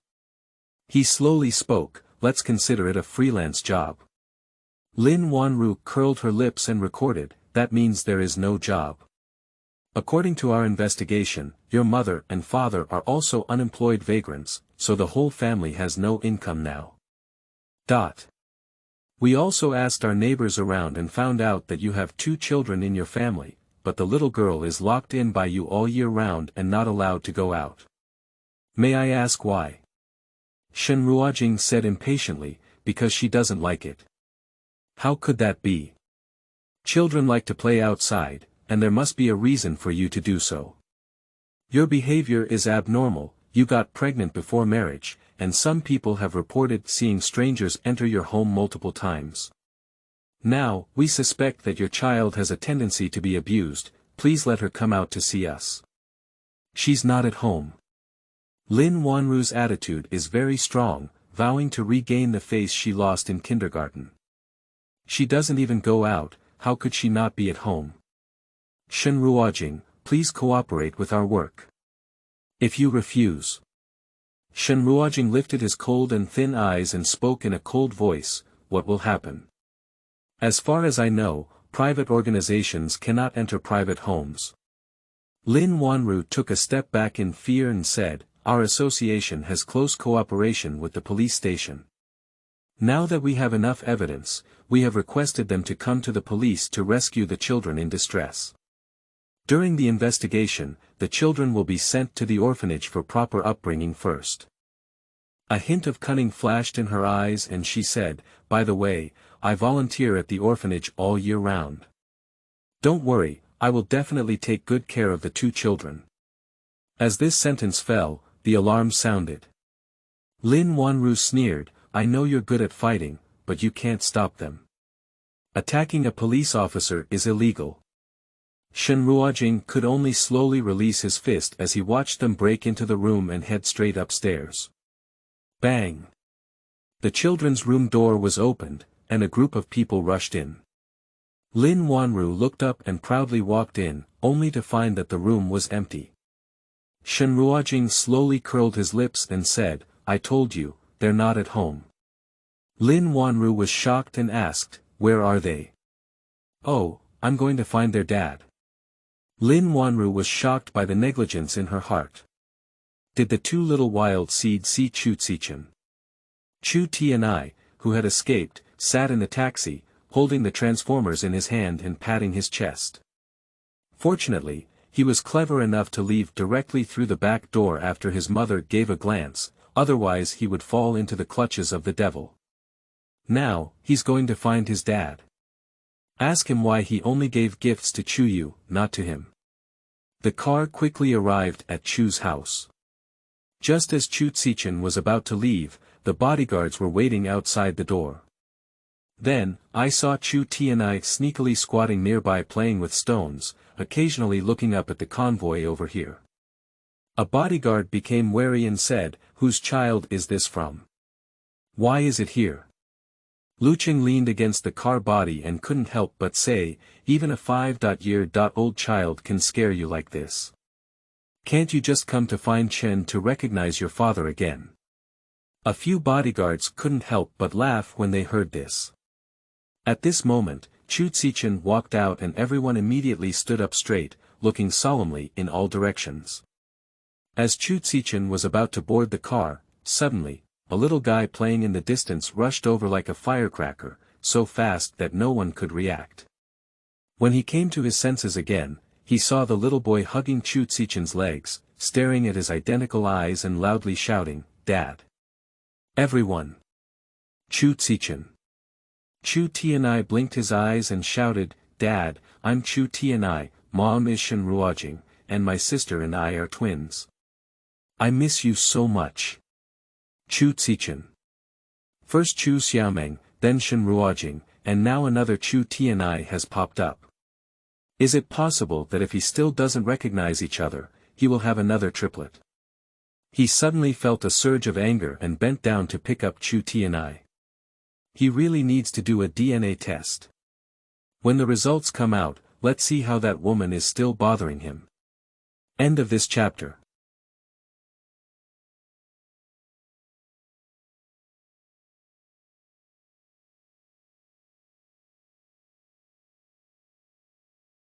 Speaker 1: He slowly spoke, "Let's consider it a freelance job." Lin Wanru curled her lips and recorded, that means there is no job. According to our investigation, your mother and father are also unemployed vagrants, so the whole family has no income now. We also asked our neighbors around and found out that you have 2 children in your family, but the little girl is locked in by you all year round and not allowed to go out. May I ask why? Shen Ruojing said impatiently, because she doesn't like it. How could that be? Children like to play outside, and there must be a reason for you to do so. Your behavior is abnormal, you got pregnant before marriage, and some people have reported seeing strangers enter your home multiple times. Now, we suspect that your child has a tendency to be abused, please let her come out to see us. She's not at home. Lin Wanru's attitude is very strong, vowing to regain the face she lost in kindergarten. She doesn't even go out, how could she not be at home? Shen Ruojing, please cooperate with our work. If you refuse. Shen Ruojing lifted his cold and thin eyes and spoke in a cold voice, what will happen? As far as I know, private organizations cannot enter private homes. Lin Wanru took a step back in fear and said, our association has close cooperation with the police station. Now that we have enough evidence, we have requested them to come to the police to rescue the children in distress. During the investigation, the children will be sent to the orphanage for proper upbringing first. A hint of cunning flashed in her eyes and she said, by the way, I volunteer at the orphanage all year round. Don't worry, I will definitely take good care of the 2 children. As this sentence fell, the alarm sounded. Lin Wanru sneered, I know you're good at fighting, but you can't stop them. Attacking a police officer is illegal. Shen Ruojing could only slowly release his fist as he watched them break into the room and head straight upstairs. Bang! The children's room door was opened, and a group of people rushed in. Lin Wanru looked up and proudly walked in, only to find that the room was empty. Shen Ruojing slowly curled his lips and said, I told you, they're not at home. Lin Wanru was shocked and asked, where are they? Oh, I'm going to find their dad. Lin Wanru was shocked by the negligence in her heart. Did the 2 little wild seeds see Chu Zichen? Chu Tianhui, who had escaped, sat in the taxi, holding the transformers in his hand and patting his chest. Fortunately, he was clever enough to leave directly through the back door after his mother gave a glance, otherwise he would fall into the clutches of the devil. Now, he's going to find his dad. Ask him why he only gave gifts to Chu Yu, not to him. The car quickly arrived at Chu's house. Just as Chu Zichen was about to leave, the bodyguards were waiting outside the door. Then, I saw Chu Tianhui sneakily squatting nearby playing with stones, occasionally looking up at the convoy over here. A bodyguard became wary and said, whose child is this from? Why is it here? Luqing leaned against the car body and couldn't help but say, even a 5-year-old child can scare you like this. Can't you just come to find Chen to recognize your father again? A few bodyguards couldn't help but laugh when they heard this. At this moment, Chu Zichen walked out and everyone immediately stood up straight, looking solemnly in all directions. As Chu Zichen was about to board the car, suddenly, a little guy playing in the distance rushed over like a firecracker, so fast that no one could react. When he came to his senses again, he saw the little boy hugging Chu Zichen's legs, staring at his identical eyes and loudly shouting, Dad! Everyone! Chu Zichen! Chu Tianhui blinked his eyes and shouted, Dad, I'm Chu Tianhui, Mom is Shen Ruojing, and my sister and I are twins. I miss you so much. Chu Zichen. First Chu Xiaomeng, then Shen Ruojing, and now another Chu Tianhui has popped up. Is it possible that if he still doesn't recognize each other, he will have another triplet? He suddenly felt a surge of anger and bent down to pick up Chu Tianhui. He really needs to do a DNA test. When the results come out, let's see how that woman is still bothering him. End of this chapter.